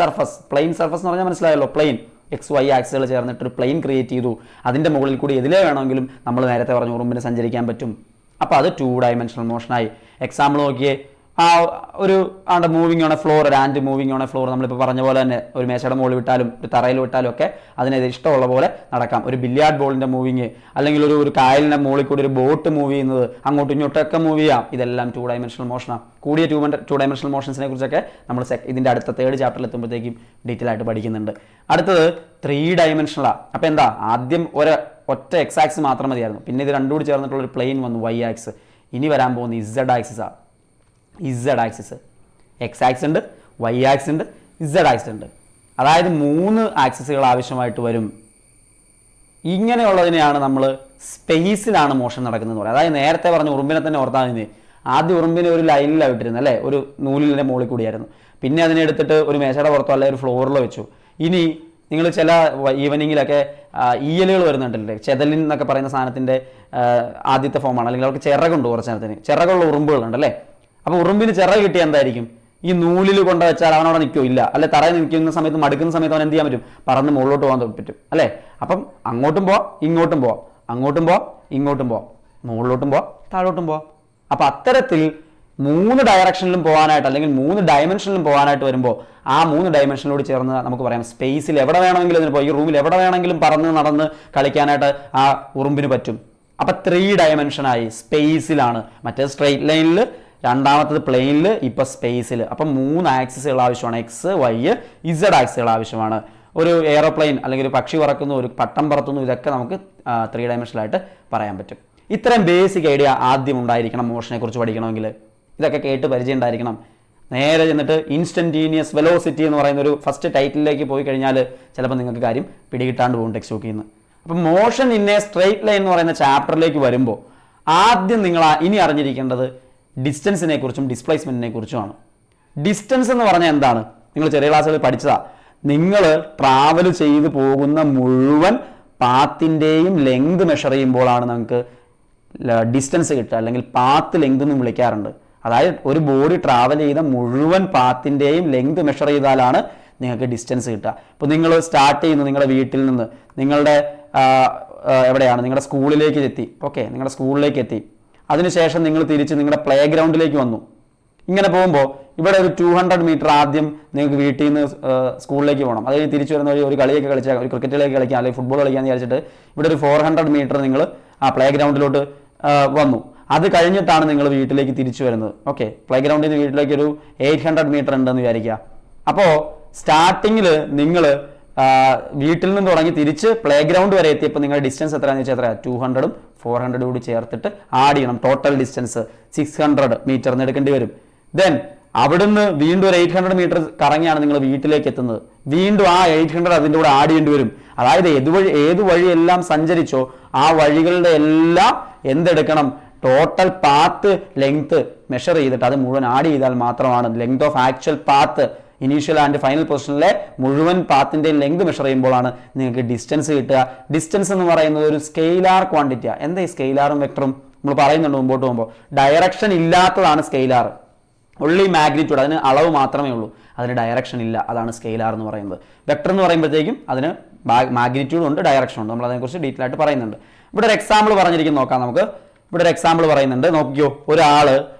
എന്ന് പറഞ്ഞാൽ മനസ്സിലായല്ലോ. പ്ലെയിൻ എക്സ് വൈ ആക്സുകൾ ചേർന്നിട്ട് ഒരു പ്ലെയിൻ ക്രിയേറ്റ് ചെയ്തു. അതിൻ്റെ മുകളിൽ കൂടി എതിലേ വേണമെങ്കിലും നമ്മൾ നേരത്തെ പറഞ്ഞ ഉറുമ്പിന് സഞ്ചരിക്കാൻ പറ്റും. അപ്പോൾ അത് 2 ഡയമെൻഷണൽ മോഷനായി. എക്സാമ്പിൾ നോക്കിയേ, ആ ഒരു മൂവിങ് ഓൺ എ ഫ്ലോർ, ഒരു and moving on A floor. നമ്മളിപ്പോൾ പറഞ്ഞ പോലെ തന്നെ ഒരു മേശയുടെ മുകളിൽ വിട്ടാലും ഒരു തറയിൽ വിട്ടാലും ഒക്കെ അതിന് ഇഷ്ടമുള്ള പോലെ നടക്കാം. ഒരു ബില്ലിയാർഡ് ബോളിൻ്റെ മൂവിങ്, അല്ലെങ്കിൽ ഒരു കായലിൻ്റെ മുകളിൽ കൂടി ഒരു ബോട്ട് മൂവ് ചെയ്യുന്നത്, അങ്ങോട്ടും ഇങ്ങോട്ടൊക്കെ മൂവ് ചെയ്യാം. ഇതെല്ലാം 2 ഡയമെൻഷണൽ മോഷനാണ്. കൂടിയ 2 ഡയമെൻഷണൽ മോഷൻസിനെ കുറിച്ചൊക്കെ നമ്മൾ ഇതിൻ്റെ അടുത്ത 3rd ചാപ്റ്ററിൽ എത്തുമ്പോഴത്തേക്കും ഡീറ്റെയിൽ ആയിട്ട് പഠിക്കുന്നുണ്ട്. അടുത്തത് 3 ഡയമെൻഷണലാണ്. അപ്പോൾ എന്താ? ആദ്യം ഒറ്റ എക്സ് ആക്സ് മാത്രം മതിയായിരുന്നു. പിന്നെ ഇത് രണ്ടും കൂടി ചേർന്നിട്ടുള്ള ഒരു പ്ലെയിൻ വന്നു, വൈ ആക്സ്. ഇനി വരാൻ പോകുന്ന ഇസഡ് ആക്സിസാണ്. ഇസഡ് ആക്സിസ്, എക്സ് ആക്സ് ഉണ്ട്, വൈ ആക്സ് ഉണ്ട്, ഇസഡ് ആക്സ് ഉണ്ട്. അതായത് 3 ആക്സിസുകൾ ആവശ്യമായിട്ട് വരും. ഇങ്ങനെയുള്ളതിനെയാണ് നമ്മൾ സ്പേസിലാണ് മോഷൻ നടക്കുന്നത് പറയുന്നത്. അതായത് നേരത്തെ പറഞ്ഞ ഉറുമ്പിനെ തന്നെ ഓർത്താൽ മതി. ആദ്യം ഉറുമ്പിനെ ഒരു ലൈനിലാണ് വിട്ടിരുന്നത് അല്ലേ? ഒരു നൂലിൻ്റെ മുകളിൽ കൂടിയായിരുന്നു. പിന്നെ അതിനെ എടുത്തിട്ട് ഒരു മേശയുടെ പുറത്തോ അല്ലെങ്കിൽ ഒരു ഫ്ലോറിലോ വെച്ചു. ഇനി നിങ്ങൾ ചില ഈവനിങ്ങിലൊക്കെ ഈയലുകൾ വരുന്നുണ്ടല്ലേ, ചെതലിൻ എന്നൊക്കെ പറയുന്ന സാധനത്തിൻ്റെ ആദ്യത്തെ ഫോമാണ്. അല്ലെങ്കിൽ അവർക്ക് ചിറകുണ്ട്, കുറച്ച് നേരത്തിന് ചിറകുള്ള ഉറുമ്പുകളുണ്ടല്ലേ. അപ്പോൾ ഉറുമ്പിന് ചിറക് കിട്ടിയാൽ എന്തായിരിക്കും? ഈ നൂലിൽ കൊണ്ട് വെച്ചാൽ അവനവിടെ നിൽക്കോ? ഇല്ല. അല്ലെ, തറയിൽ നിൽക്കുന്ന സമയത്ത്, മടുക്കുന്ന സമയത്ത് അവൻ എന്ത് ചെയ്യാൻ പറ്റും? പറന്ന് മുകളിലോട്ട് പോകാൻ പറ്റും അല്ലേ? അപ്പം അങ്ങോട്ടും പോവാം, ഇങ്ങോട്ടും പോവാം, അങ്ങോട്ടും പോവാം, ഇങ്ങോട്ടും പോവാം, മുകളിലോട്ടും പോവാം, താഴോട്ടും പോവാം. അപ്പം അത്തരത്തിൽ 3 ഡയറക്ഷനിലും പോകാനായിട്ട്, അല്ലെങ്കിൽ 3 ഡയമെൻഷനിലും പോകാനായിട്ട് വരുമ്പോൾ ആ 3 ഡയമെൻഷനിലോട് ചേർന്ന് നമുക്ക് പറയാം സ്പേസിൽ എവിടെ വേണമെങ്കിലും അതിന് പോയി, ഈ റൂമിൽ എവിടെ വേണമെങ്കിലും പറന്ന് നടന്ന് കളിക്കാനായിട്ട് ആ ഉറുമ്പിന് പറ്റും. അപ്പം 3 ഡയമെൻഷനായി, സ്പേസിലാണ്. മറ്റേ സ്ട്രെയിറ്റ് ലൈനിൽ, രണ്ടാമത്തത് പ്ലെയിനിൽ, ഇപ്പം സ്പേസിൽ. അപ്പം 3 ആക്സിസുകൾ ആവശ്യമാണ്. എക്സ്, വൈ, ഇസഡ് ആക്സിസുകൾ ആവശ്യമാണ്. ഒരു എയറോപ്ലെയിൻ അല്ലെങ്കിൽ ഒരു പക്ഷി പറക്കുന്നു, ഒരു പട്ടം പറത്തുന്നു, ഇതൊക്കെ നമുക്ക് 3 ഡയമെൻഷനായിട്ട് പറയാൻ പറ്റും. ഇത്രയും ബേസിക് ഐഡിയ ആദ്യം ഉണ്ടായിരിക്കണം മോഷനെ കുറിച്ച് പഠിക്കണമെങ്കിൽ. ഇതൊക്കെ കേട്ട് പരിചയം ഉണ്ടായിരിക്കണം. നേരെ ചെന്നിട്ട് ഇൻസ്റ്റന്റീനിയസ് വെലോസിറ്റി എന്ന് പറയുന്ന ഒരു ഫസ്റ്റ് ടൈറ്റിലേക്ക് പോയി കഴിഞ്ഞാൽ ചിലപ്പോൾ നിങ്ങൾക്ക് കാര്യം പിടികിട്ടാണ്ട് പോകും ടെക്സ്റ്റ് ബുക്കിൽ നിന്ന്. അപ്പം motion in a straight line എന്ന് പറയുന്ന ചാപ്റ്ററിലേക്ക് വരുമ്പോൾ ആദ്യം നിങ്ങൾ ഇനി അറിഞ്ഞിരിക്കേണ്ടത് ഡിസ്റ്റൻസിനെ കുറിച്ചും ഡിസ്പ്ലേസ്മെന്റിനെ കുറിച്ചുമാണ്. ഡിസ്റ്റൻസ് എന്ന് പറഞ്ഞാൽ എന്താണ്? നിങ്ങൾ ചെറിയ ക്ലാസ്സുകളിൽ പഠിച്ചതാ. നിങ്ങൾ ട്രാവൽ ചെയ്ത് പോകുന്ന മുഴുവൻ പാത്തിൻ്റെയും ലെങ്ത് മെഷർ ചെയ്യുമ്പോഴാണ് നമുക്ക് ഡിസ്റ്റൻസ് കിട്ടുക, അല്ലെങ്കിൽ പാത്ത് ലെങ്ത് എന്ന് വിളിക്കാറുണ്ട്. അതായത് ഒരു ബോഡി ട്രാവൽ ചെയ്ത മുഴുവൻ പാത്തിൻ്റെയും ലെങ്ത് മെഷർ ചെയ്താലാണ് നിങ്ങൾക്ക് ഡിസ്റ്റൻസ് കിട്ടുക. ഇപ്പോൾ നിങ്ങൾ സ്റ്റാർട്ട് ചെയ്യുന്നു നിങ്ങളുടെ വീട്ടിൽ നിന്ന്, നിങ്ങളുടെ എവിടെയാണ് നിങ്ങളുടെ സ്കൂളിലേക്ക് എത്തി. ഓക്കെ, നിങ്ങളുടെ സ്കൂളിലേക്ക് എത്തി. അതിനുശേഷം നിങ്ങൾ തിരിച്ച് നിങ്ങളുടെ പ്ലേ ഗ്രൗണ്ടിലേക്ക് വന്നു. ഇങ്ങനെ പോകുമ്പോൾ ഇവിടെ ഒരു 200 മീറ്റർ ആദ്യം നിങ്ങൾക്ക് വീട്ടിൽ നിന്ന് സ്കൂളിലേക്ക് പോകണം. അത് കഴിഞ്ഞ് തിരിച്ചു വരുന്ന ഒരു കളിയൊക്കെ കളിച്ചാൽ, ഒരു ക്രിക്കറ്റിലേക്ക് കളിക്കാം അല്ലെങ്കിൽ ഫുട്ബോൾ കളിക്കാമെന്ന് വിചാരിച്ചിട്ട് ഇവിടെ ഒരു 400 മീറ്റർ നിങ്ങൾ ആ പ്ലേ ഗ്രൗണ്ടിലോട്ട് വന്നു. അത് കഴിഞ്ഞിട്ടാണ് നിങ്ങൾ വീട്ടിലേക്ക് തിരിച്ചു വരുന്നത്. ഓക്കെ, പ്ലേ ഗ്രൗണ്ടിൽ നിന്ന് വീട്ടിലേക്ക് ഒരു 800 മീറ്റർ ഉണ്ടെന്ന് വിചാരിക്കുക. അപ്പോൾ സ്റ്റാർട്ടിങ്ങിൽ നിങ്ങൾ വീട്ടിൽ നിന്ന് തുടങ്ങി തിരിച്ച് പ്ലേ ഗ്രൗണ്ട് വരെ എത്തിയപ്പോൾ നിങ്ങളുടെ ഡിസ്റ്റൻസ് എത്രയാണെന്ന് വെച്ചാൽ എത്രയാണ്? 200ഉം 400 കൂടി ചേർത്തിട്ട് ആഡ് ചെയ്യണം. ടോട്ടൽ ഡിസ്റ്റൻസ് 600 മീറ്റർ എടുക്കേണ്ടി വരും. ദെൻ അവിടുന്ന് വീണ്ടും ഒരു 800 മീറ്റർ കറങ്ങിയാണ് നിങ്ങൾ വീട്ടിലേക്ക് എത്തുന്നത്. വീണ്ടും ആ 800 അതിൻ്റെ കൂടെ ആഡ് ചെയ്യേണ്ടി വരും. അതായത് ഏത് വഴിയെല്ലാം സഞ്ചരിച്ചോ ആ വഴികളുടെ എല്ലാം എന്തെടുക്കണം? ടോട്ടൽ പാത്ത് ലെങ്ത് മെഷർ ചെയ്തിട്ട് അത് മുഴുവൻ ആഡ് ചെയ്താൽ മാത്രമാണ് length of actual path initial and final പൊസിഷനിലെ മുഴുവൻ പാത്തിൻ്റെ ലെങ്ത് മെഷർ ചെയ്യുമ്പോഴാണ് നിങ്ങൾക്ക് ഡിസ്റ്റൻസ് കിട്ടുക. ഡിസ്റ്റൻസ് എന്ന് പറയുന്നത് ഒരു സ്കെയിലാർ ക്വാണ്ടിറ്റിയാണ്. എന്താ ഈ സ്കെയിലാറും വെക്ടറും നമ്മൾ പറയുന്നുണ്ട് മുമ്പോട്ട് പോകുമ്പോൾ? ഡയറക്ഷൻ ഇല്ലാത്തതാണ് സ്കെയിലാർ. ഉള്ളി മാഗ്നിറ്റ്യൂഡ്, അതിന് അളവ് മാത്രമേ ഉള്ളൂ, അതിന് ഡയറക്ഷൻ ഇല്ല. അതാണ് സ്കെയിലാർ എന്ന് പറയുന്നത്. വെക്ടർ എന്ന് പറയുമ്പോഴത്തേക്കും അതിന് മാഗ്നിറ്റ്യൂഡ് ഉണ്ട്, ഡയറക്ഷൻ ഉണ്ട്. നമ്മൾ അതിനെക്കുറിച്ച് ഡീറ്റെയിൽ ആയിട്ട് പറയുന്നുണ്ട്. ഇവിടെ ഒരു എക്സാമ്പിൾ പറഞ്ഞിരിക്കുന്നു, നോക്കാം നമുക്ക്. ഇവിടെ ഒരു എക്സാമ്പിൾ പറയുന്നുണ്ട്, നോക്കിയോ. ഒരാൾ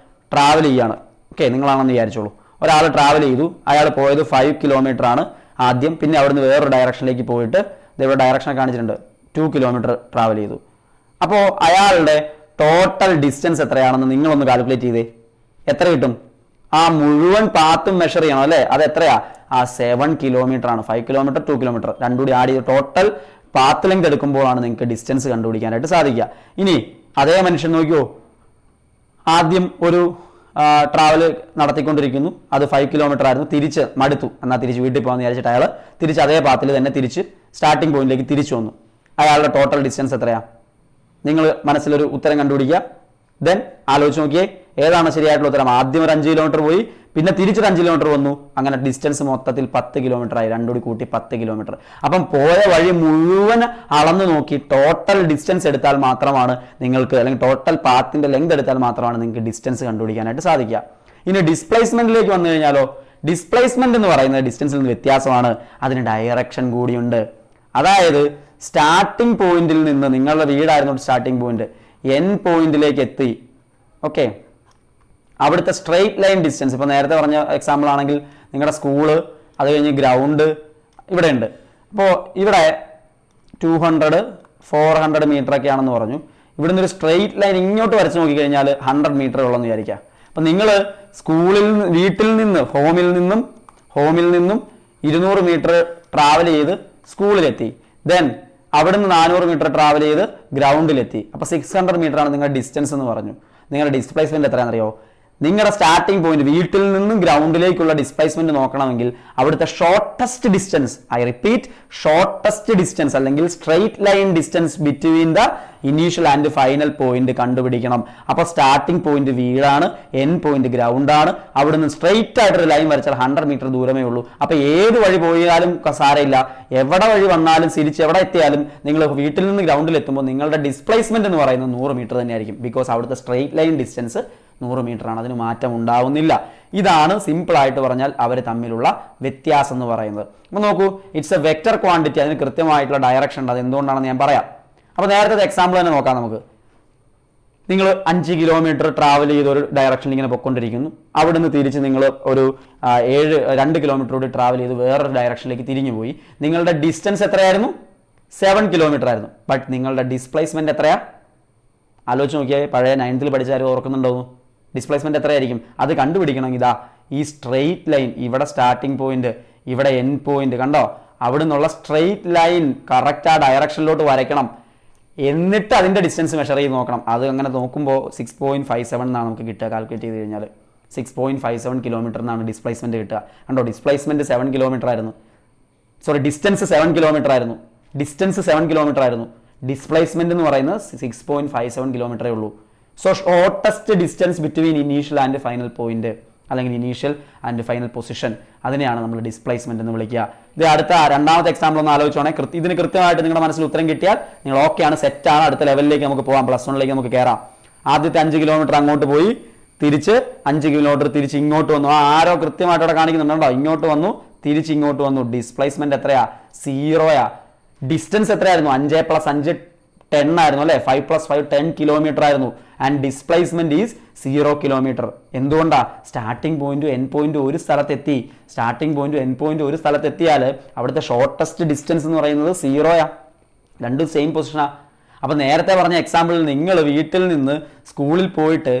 ട്രാവൽ ചെയ്യാണ്. ഓക്കെ, നിങ്ങളാണെന്ന് വിചാരിച്ചോളൂ. ഒരാൾ ട്രാവൽ ചെയ്തു. അയാൾ പോയത് 5 കിലോമീറ്റർ ആണ് ആദ്യം. പിന്നെ അവിടുന്ന് വേറൊരു ഡയറക്ഷനിലേക്ക് പോയിട്ട് ഇവിടെ ഡയറക്ഷൻ കാണിച്ചിട്ടുണ്ട്, 2 കിലോമീറ്റർ ട്രാവൽ ചെയ്തു. അപ്പോൾ അയാളുടെ ടോട്ടൽ ഡിസ്റ്റൻസ് എത്രയാണെന്ന് നിങ്ങളൊന്ന് കാൽക്കുലേറ്റ് ചെയ്തേ. എത്ര കിട്ടും? ആ മുഴുവൻ പാത്തും മെഷർ ചെയ്യണം അല്ലേ? അത് എത്രയാ? ആ 7 കിലോമീറ്റർ ആണ്. 5 കിലോമീറ്റർ 2 കിലോമീറ്റർ രണ്ടും കൂടി ആഡ് ചെയ്ത് ടോട്ടൽ പാത്ത് ലെങ്ത് എടുക്കുമ്പോഴാണ് നിങ്ങൾക്ക് ഡിസ്റ്റൻസ് കണ്ടുപിടിക്കാനായിട്ട് സാധിക്കുക. ഇനി അതേ മനുഷ്യൻ നോക്കിയോ, ആദ്യം ഒരു ട്രാവൽ നടത്തിക്കൊണ്ടിരിക്കുന്നു. അത് 5 കിലോമീറ്റർ ആയിരുന്നു. തിരിച്ച് മടുത്തു, എന്നാൽ തിരിച്ച് വീട്ടിൽ പോകാമെന്ന് വിചാരിച്ചിട്ട് അയാൾ തിരിച്ച് അതേ പാത്തിൽ തന്നെ തിരിച്ച് സ്റ്റാർട്ടിംഗ് പോയിന്റിലേക്ക് തിരിച്ചു വന്നു. അയാളുടെ ടോട്ടൽ ഡിസ്റ്റൻസ് എത്രയാ? നിങ്ങൾ മനസ്സിലൊരു ഉത്തരം കണ്ടുപിടിക്കുക. ദെൻ ആലോചിച്ച് നോക്കിയേ, ഏതാണ് ശരിയായിട്ടുള്ള ഉത്തരം? ആദ്യം ഒരു 5 കിലോമീറ്റർ പോയി, പിന്നെ തിരിച്ചൊരു 5 കിലോമീറ്റർ വന്നു. അങ്ങനെ ഡിസ്റ്റൻസ് മൊത്തത്തിൽ 10 കിലോമീറ്റർ ആയി. രണ്ടുകൂടി കൂട്ടി 10 കിലോമീറ്റർ. അപ്പം പോയ വഴി മുഴുവൻ അളന്നു നോക്കി ടോട്ടൽ ഡിസ്റ്റൻസ് എടുത്താൽ മാത്രമാണ് നിങ്ങൾക്ക്, അല്ലെങ്കിൽ ടോട്ടൽ പാത്തിന്റെ ലെങ്ത് എടുത്താൽ മാത്രമാണ് നിങ്ങൾക്ക് ഡിസ്റ്റൻസ് കണ്ടുപിടിക്കാനായിട്ട് സാധിക്കുക. ഇനി ഡിസ്പ്ലേസ്മെന്റിലേക്ക് വന്നു കഴിഞ്ഞാലോ, ഡിസ്പ്ലേസ്മെന്റ് എന്ന് പറയുന്നത് ഡിസ്റ്റൻസിൽ നിന്ന് വ്യത്യാസമാണ്. അതിന് ഡയറക്ഷൻ കൂടിയുണ്ട്. അതായത് സ്റ്റാർട്ടിംഗ് പോയിന്റിൽ നിന്ന്, നിങ്ങളുടെ വീടായിരുന്നു സ്റ്റാർട്ടിംഗ് പോയിന്റ്, എൻ പോയിന്റിലേക്ക് എത്തി. ഓക്കെ, അവിടുത്തെ സ്ട്രെയിറ്റ് ലൈൻ ഡിസ്റ്റൻസ്, ഇപ്പോൾ നേരത്തെ പറഞ്ഞ എക്സാമ്പിൾ ആണെങ്കിൽ നിങ്ങളുടെ സ്കൂള്, അത് കഴിഞ്ഞ് ഗ്രൗണ്ട് ഇവിടെ ഉണ്ട്. അപ്പോൾ ഇവിടെ 200 400 മീറ്റർ ഒക്കെ ആണെന്ന് പറഞ്ഞു. ഇവിടുന്ന് ഒരു സ്ട്രെയിറ്റ് ലൈൻ ഇങ്ങോട്ട് വരച്ച് നോക്കിക്കഴിഞ്ഞാൽ 100 മീറ്റർ ഉള്ളെന്ന് വിചാരിക്കാം. അപ്പം നിങ്ങൾ വീട്ടിൽ നിന്ന് ഹോമിൽ നിന്നും 200 മീറ്റർ ട്രാവൽ ചെയ്ത് സ്കൂളിലെത്തി. ദെൻ അവിടുന്ന് 400 മീറ്റർ ട്രാവൽ ചെയ്ത് ഗ്രൗണ്ടിലെത്തി. അപ്പോൾ 600 മീറ്റർ ആണ് നിങ്ങളുടെ ഡിസ്റ്റൻസ് എന്ന് പറഞ്ഞു. നിങ്ങളുടെ ഡിസ്പ്ലേസ്മെന്റ് എത്രയാണെന്നറിയോ? നിങ്ങളുടെ സ്റ്റാർട്ടിംഗ് പോയിന്റ് വീട്ടിൽ നിന്നും ഗ്രൗണ്ടിലേക്കുള്ള ഡിസ്പ്ലേസ്മെന്റ് നോക്കണമെങ്കിൽ അവിടുത്തെ shortest distance, I repeat, shortest distance അല്ലെങ്കിൽ straight line distance between the initial and final point കണ്ടുപിടിക്കണം. അപ്പോൾ സ്റ്റാർട്ടിംഗ് പോയിന്റ് വീടാണ്, എൻ പോയിന്റ് ഗ്രൗണ്ട് ആണ്. അവിടുന്ന് സ്ട്രെയിറ്റ് ആയിട്ടൊരു ലൈൻ വരച്ചാൽ 100 മീറ്റർ ദൂരമേ ഉള്ളൂ. അപ്പോൾ ഏത് വഴി പോയാലും സാരമില്ല, എവിടെ വഴി വന്നാലും തിരിച്ച് എവിടെ എത്തിയാലും നിങ്ങൾ വീട്ടിൽ നിന്ന് ഗ്രൗണ്ടിൽ എത്തുമ്പോൾ നിങ്ങളുടെ ഡിസ്പ്ലേസ്മെന്റ് എന്ന് പറയുന്നത് 100 മീറ്റർ തന്നെയായിരിക്കും. ബിക്കോസ് അവിടുത്തെ സ്ട്രെയിറ്റ് ലൈൻ ഡിസ്റ്റൻസ് 100 മീറ്റർ ആണ്. അതിന് മാറ്റം ഉണ്ടാവുന്നില്ല. ഇതാണ് സിമ്പിൾ ആയിട്ട് പറഞ്ഞാൽ അവർ തമ്മിലുള്ള വ്യത്യാസം എന്ന് പറയുന്നത്. അപ്പോൾ നോക്കൂ, ഇറ്റ്സ് എ വെക്റ്റർ ക്വാണ്ടിറ്റി. അതിന് കൃത്യമായിട്ടുള്ള ഡയറക്ഷൻ ഉണ്ട്. അത് എന്തുകൊണ്ടാണെന്ന് ഞാൻ പറയാം. അപ്പോൾ നേരത്തെ എക്സാമ്പിൾ തന്നെ നോക്കാം നമുക്ക്. നിങ്ങൾ 5 കിലോമീറ്റർ ട്രാവൽ ചെയ്ത് ഒരു ഡയറക്ഷനിൽ ഇങ്ങനെ പൊയ്ക്കൊണ്ടിരിക്കുന്നു. അവിടുന്ന് തിരിച്ച് നിങ്ങൾ ഒരു 2 കിലോമീറ്റർ കൂടി ട്രാവൽ ചെയ്ത് വേറൊരു ഡയറക്ഷനിലേക്ക് തിരിഞ്ഞു പോയി. നിങ്ങളുടെ ഡിസ്റ്റൻസ് എത്രയായിരുന്നു? 7 കിലോമീറ്റർ ആയിരുന്നു. ബട്ട് നിങ്ങളുടെ ഡിസ്പ്ലേസ്മെന്റ് എത്രയാ? ആലോചിച്ച് നോക്കിയാൽ പഴയ 9th പഠിച്ചാലും ഓർക്കുന്നുണ്ടോ? ഡിസ്പ്ലേസ്മെന്റ് എത്രയായിരിക്കും? അത് കണ്ടുപിടിക്കണം. ഇതാ ഈ സ്ട്രെയിറ്റ് ലൈൻ, ഇവിടെ സ്റ്റാർട്ടിംഗ് പോയിന്റ്, ഇവിടെ എൻ പോയിന്റ്, കണ്ടോ? അവിടെ നിന്നുള്ള സ്ട്രെയിറ്റ് ലൈൻ കറക്റ്റ് ആ ഡയറക്ഷനിലോട്ട് വരയ്ക്കണം. എന്നിട്ട് അതിൻ്റെ ഡിസ്റ്റൻസ് മെഷർ ചെയ്ത് നോക്കണം. അത് അങ്ങനെ നോക്കുമ്പോൾ 6.57 എന്നാണ് നമുക്ക് കിട്ടുക. കാൽക്കുലേറ്റ് ചെയ്ത് കഴിഞ്ഞാൽ 6.57 കിലോമീറ്റർ എന്നാണ് ഡിസ്പ്ലേസ്മെന്റ് കിട്ടുക. കണ്ടോ, ഡിസ്പ്ലേസ്മെന്റ് 7 കിലോമീറ്റർ ആയിരുന്നു. സോറി, ഡിസ്റ്റൻസ് 7 കിലോമീറ്റർ ആയിരുന്നു. ഡിസ്റ്റൻസ് 7 കിലോമീറ്റർ ആയിരുന്നു. ഡിസ്പ്ലേസ്മെന്റ് എന്ന് പറയുന്നത് 6.57 കിലോമീറ്ററേ ഉള്ളൂ. So shortest distance between initial and final point അല്ലെങ്കിൽ ഇനീഷ്യൽ ആൻഡ് ഫൈനൽ പൊസിഷൻ, അതിനെയാണ് നമ്മൾ ഡിസ്പ്ലേസ്മെന്റ് എന്ന് വിളിക്കുക. ഇത് അടുത്ത രണ്ടാമത്തെ എക്സാമ്പിൾ ഒന്ന് ആലോചിച്ചോണേ. ഇതിന് കൃത്യമായിട്ട് നിങ്ങളുടെ മനസ്സിൽ ഉത്തരം കിട്ടിയാൽ നിങ്ങൾ ഓക്കെയാണ്, സെറ്റാണ്, അടുത്ത ലെവലിലേക്ക് നമുക്ക് പോകാം, +1 നമുക്ക് കയറാം. ആദ്യത്തെ 5 കിലോമീറ്റർ അങ്ങോട്ട് പോയി, തിരിച്ച് 5 കിലോമീറ്റർ തിരിച്ച് ഇങ്ങോട്ട് വന്നു. ആരോ കൃത്യമായിട്ട് അവിടെ കാണിക്കുന്നുണ്ടോ? ഇങ്ങോട്ട് വന്നു, തിരിച്ച് ഇങ്ങോട്ട് വന്നു. ഡിസ്പ്ലേസ്മെന്റ് എത്രയാ? 0യാ. ഡിസ്റ്റൻസ് എത്രയായിരുന്നു? 5 + 5 10 ആയിരുന്നു അല്ലേ? 5 + 5 10 കിലോമീറ്റർ ആയിരുന്നു. And displacement is 0 kilometre. എന്തുകൊണ്ടാ? സ്റ്റാർട്ടിംഗ് പോയിന്റും എൻഡ് പോയിന്റും ഒരു സ്ഥലത്തെത്തി. സ്റ്റാർട്ടിംഗ് പോയിന്റും എൻഡ് പോയിന്റും ഒരു സ്ഥലത്തെത്തിയാൽ അവിടുത്തെ ഷോർട്ടസ്റ്റ് ഡിസ്റ്റൻസ് എന്ന് പറയുന്നത് 0യാ. രണ്ടും സെയിം പൊസിഷനാ. അപ്പൊ നേരത്തെ പറഞ്ഞ എക്സാമ്പിളിൽ നിങ്ങൾ വീട്ടിൽ നിന്ന് സ്കൂളിൽ പോയിട്ട്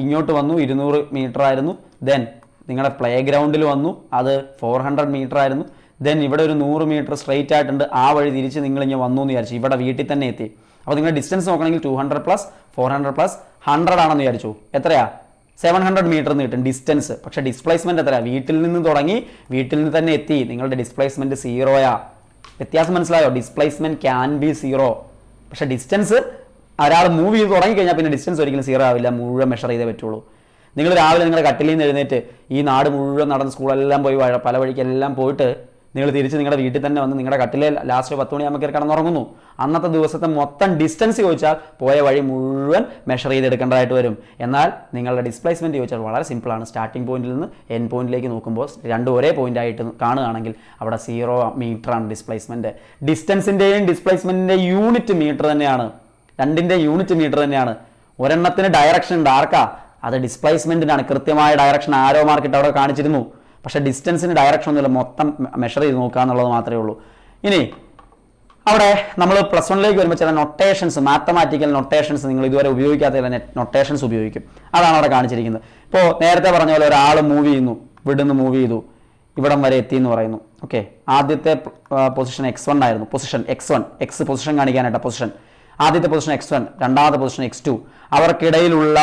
ഇങ്ങോട്ട് വന്നു, 200 മീറ്റർ ആയിരുന്നു. ദെൻ നിങ്ങളുടെ പ്ലേ ഗ്രൗണ്ടിൽ വന്നു, അത് 400 മീറ്റർ ആയിരുന്നു. ദെൻ ഇവിടെ ഒരു 100 മീറ്റർ സ്ട്രെയിറ്റ് ആയിട്ടുണ്ട്, ആ വഴി തിരിച്ച് നിങ്ങൾ ഇങ്ങനെ വന്നു എന്ന് വിചാരിച്ചു, ഇവിടെ വീട്ടിൽ തന്നെ എത്തി. അപ്പോൾ നിങ്ങളുടെ ഡിസ്റ്റൻസ് നോക്കണമെങ്കിൽ 200 + 400 + 100 ആണെന്ന് വിചാരിച്ചു. എത്രയാ? 700 മീറ്റർ എന്ന് കിട്ടും ഡിസ്റ്റൻസ്. പക്ഷേ ഡിസ്പ്ലേസ്മെന്റ് എത്രയാ? വീട്ടിൽ നിന്ന് തുടങ്ങി വീട്ടിൽ നിന്ന് തന്നെ എത്തി, നിങ്ങളുടെ ഡിസ്പ്ലേസ്മെന്റ് 0യാ. വ്യത്യാസം മനസ്സിലായോ? ഡിസ്പ്ലേസ്മെന്റ് ക്യാൻ ബി 0, പക്ഷേ ഡിസ്റ്റൻസ് ഒരാൾ മൂവ് ചെയ്ത് തുടങ്ങിക്കഴിഞ്ഞാൽ പിന്നെ ഡിസ്റ്റൻസ് ഒരിക്കലും 0 ആവില്ല, മുഴുവൻ മെഷർ ചെയ്തേ പറ്റുള്ളൂ. നിങ്ങൾ രാവിലെ നിങ്ങളുടെ കട്ടിലിൽ നിന്ന് എഴുന്നേറ്റ് ഈ നാട് മുഴുവൻ നടന്ന് സ്കൂളെല്ലാം പോയി പല വഴിക്കെല്ലാം പോയിട്ട് നിങ്ങൾ തിരിച്ച് നിങ്ങളുടെ വീട്ടിൽ തന്നെ വന്ന് നിങ്ങളുടെ കട്ടിലെ ലാസ്റ്റ് 10 മണിയാകുമ്പോൾ കയറി കിടന്നുറങ്ങുന്നു. അന്നത്തെ ദിവസത്തെ മൊത്തം ഡിസ്റ്റൻസ് ചോദിച്ചാൽ പോയ വഴി മുഴുവൻ മെഷർ ചെയ്തെടുക്കേണ്ടതായിട്ട് വരും. എന്നാൽ നിങ്ങളുടെ ഡിസ്പ്ലേസ്മെന്റ് ചോദിച്ചാൽ വളരെ സിമ്പിളാണ്. സ്റ്റാർട്ടിംഗ് പോയിന്റിൽ നിന്ന് എൻഡ് പോയിന്റിലേക്ക് നോക്കുമ്പോൾ രണ്ടും ഒരേ പോയിന്റ് ആയിട്ട് കാണുകയാണെങ്കിൽ അവിടെ 0 മീറ്ററാണ് ഡിസ്പ്ലേസ്മെന്റ്. ഡിസ്റ്റൻസിന്റെയും ഡിസ്പ്ലേസ്മെന്റിന്റെയും യൂണിറ്റ് മീറ്റർ തന്നെയാണ്, രണ്ടിന്റെ യൂണിറ്റ് മീറ്റർ തന്നെയാണ്. ഒരെണ്ണത്തിന് ഡയറക്ഷൻ ഉണ്ട്, ആർക്കാ? അത് ഡിസ്പ്ലേസ്മെന്റിനാണ്. കൃത്യമായ ഡയറക്ഷൻ ആരോ മാർക്കിട്ട് അവിടെ കാണിച്ചിരുന്നു. പക്ഷേ ഡിസ്റ്റൻസിന് ഡയറക്ഷൻ ഒന്നുമില്ല, മൊത്തം മെഷർ ചെയ്ത് നോക്കുക എന്നുള്ളത് മാത്രമേ ഉള്ളൂ. ഇനി അവിടെ നമ്മൾ +1 വരുമ്പോൾ ചില നൊട്ടേഷൻസ്, മാത്തമാറ്റിക്കൽ നൊട്ടേഷൻസ് നിങ്ങൾ ഇതുവരെ ഉപയോഗിക്കാത്ത ചില നൊട്ടേഷൻസ് ഉപയോഗിക്കും. അതാണ് അവിടെ കാണിച്ചിരിക്കുന്നത്. ഇപ്പോൾ നേരത്തെ പറഞ്ഞ പോലെ ഒരാൾ മൂവ് ചെയ്യുന്നു, ഇവിടുന്ന് മൂവ് ചെയ്തു, ഇവിടം വരെ എത്തി എന്ന് പറയുന്നു. ഓക്കെ, ആദ്യത്തെ പൊസിഷൻ x1 ആയിരുന്നു. പൊസിഷൻ x1, x പൊസിഷൻ കാണിക്കാനായിട്ട് പൊസിഷൻ. ആദ്യത്തെ പൊസിഷൻ x1, രണ്ടാമത്തെ പൊസിഷൻ x2. അവർക്കിടയിലുള്ള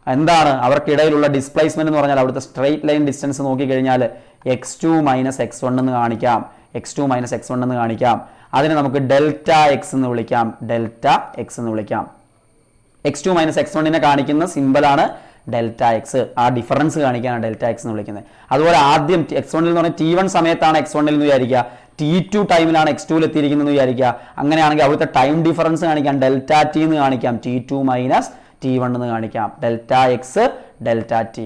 എന്താണ്? അവർക്കിടയിലുള്ള ഡിസ്പ്ലേസ്മെന്റ് എന്ന് പറഞ്ഞാൽ അവിടുത്തെ സ്ട്രെയിറ്റ് ലൈൻ ഡിസ്റ്റൻസ് നോക്കിക്കഴിഞ്ഞാൽ x2 - x1 എന്ന് കാണിക്കാം. x2 - x1 എന്ന് കാണിക്കാം. അതിനെ നമുക്ക് Δx എന്ന് വിളിക്കാം. Δx എന്ന് വിളിക്കാം. x2 - x1 കാണിക്കുന്ന സിമ്പിളാണ് Δx. ആ ഡിഫറൻസ് കാണിക്കാനാണ് Δx എന്ന് വിളിക്കുന്നത്. അതുപോലെ ആദ്യം x1 എന്ന് പറഞ്ഞാൽ T1 സമയത്താണ് x1 എന്ന് വിചാരിക്കുക, T2 ടൈമിലാണ് x2 എത്തിയിരിക്കുന്നത് വിചാരിക്കുക. അങ്ങനെയാണെങ്കിൽ അവിടുത്തെ ടൈം ഡിഫറൻസ് കാണിക്കാം, Δt എന്ന് കാണിക്കാം. T2 - T1 എന്ന് കാണിക്കാം. Δx Δt.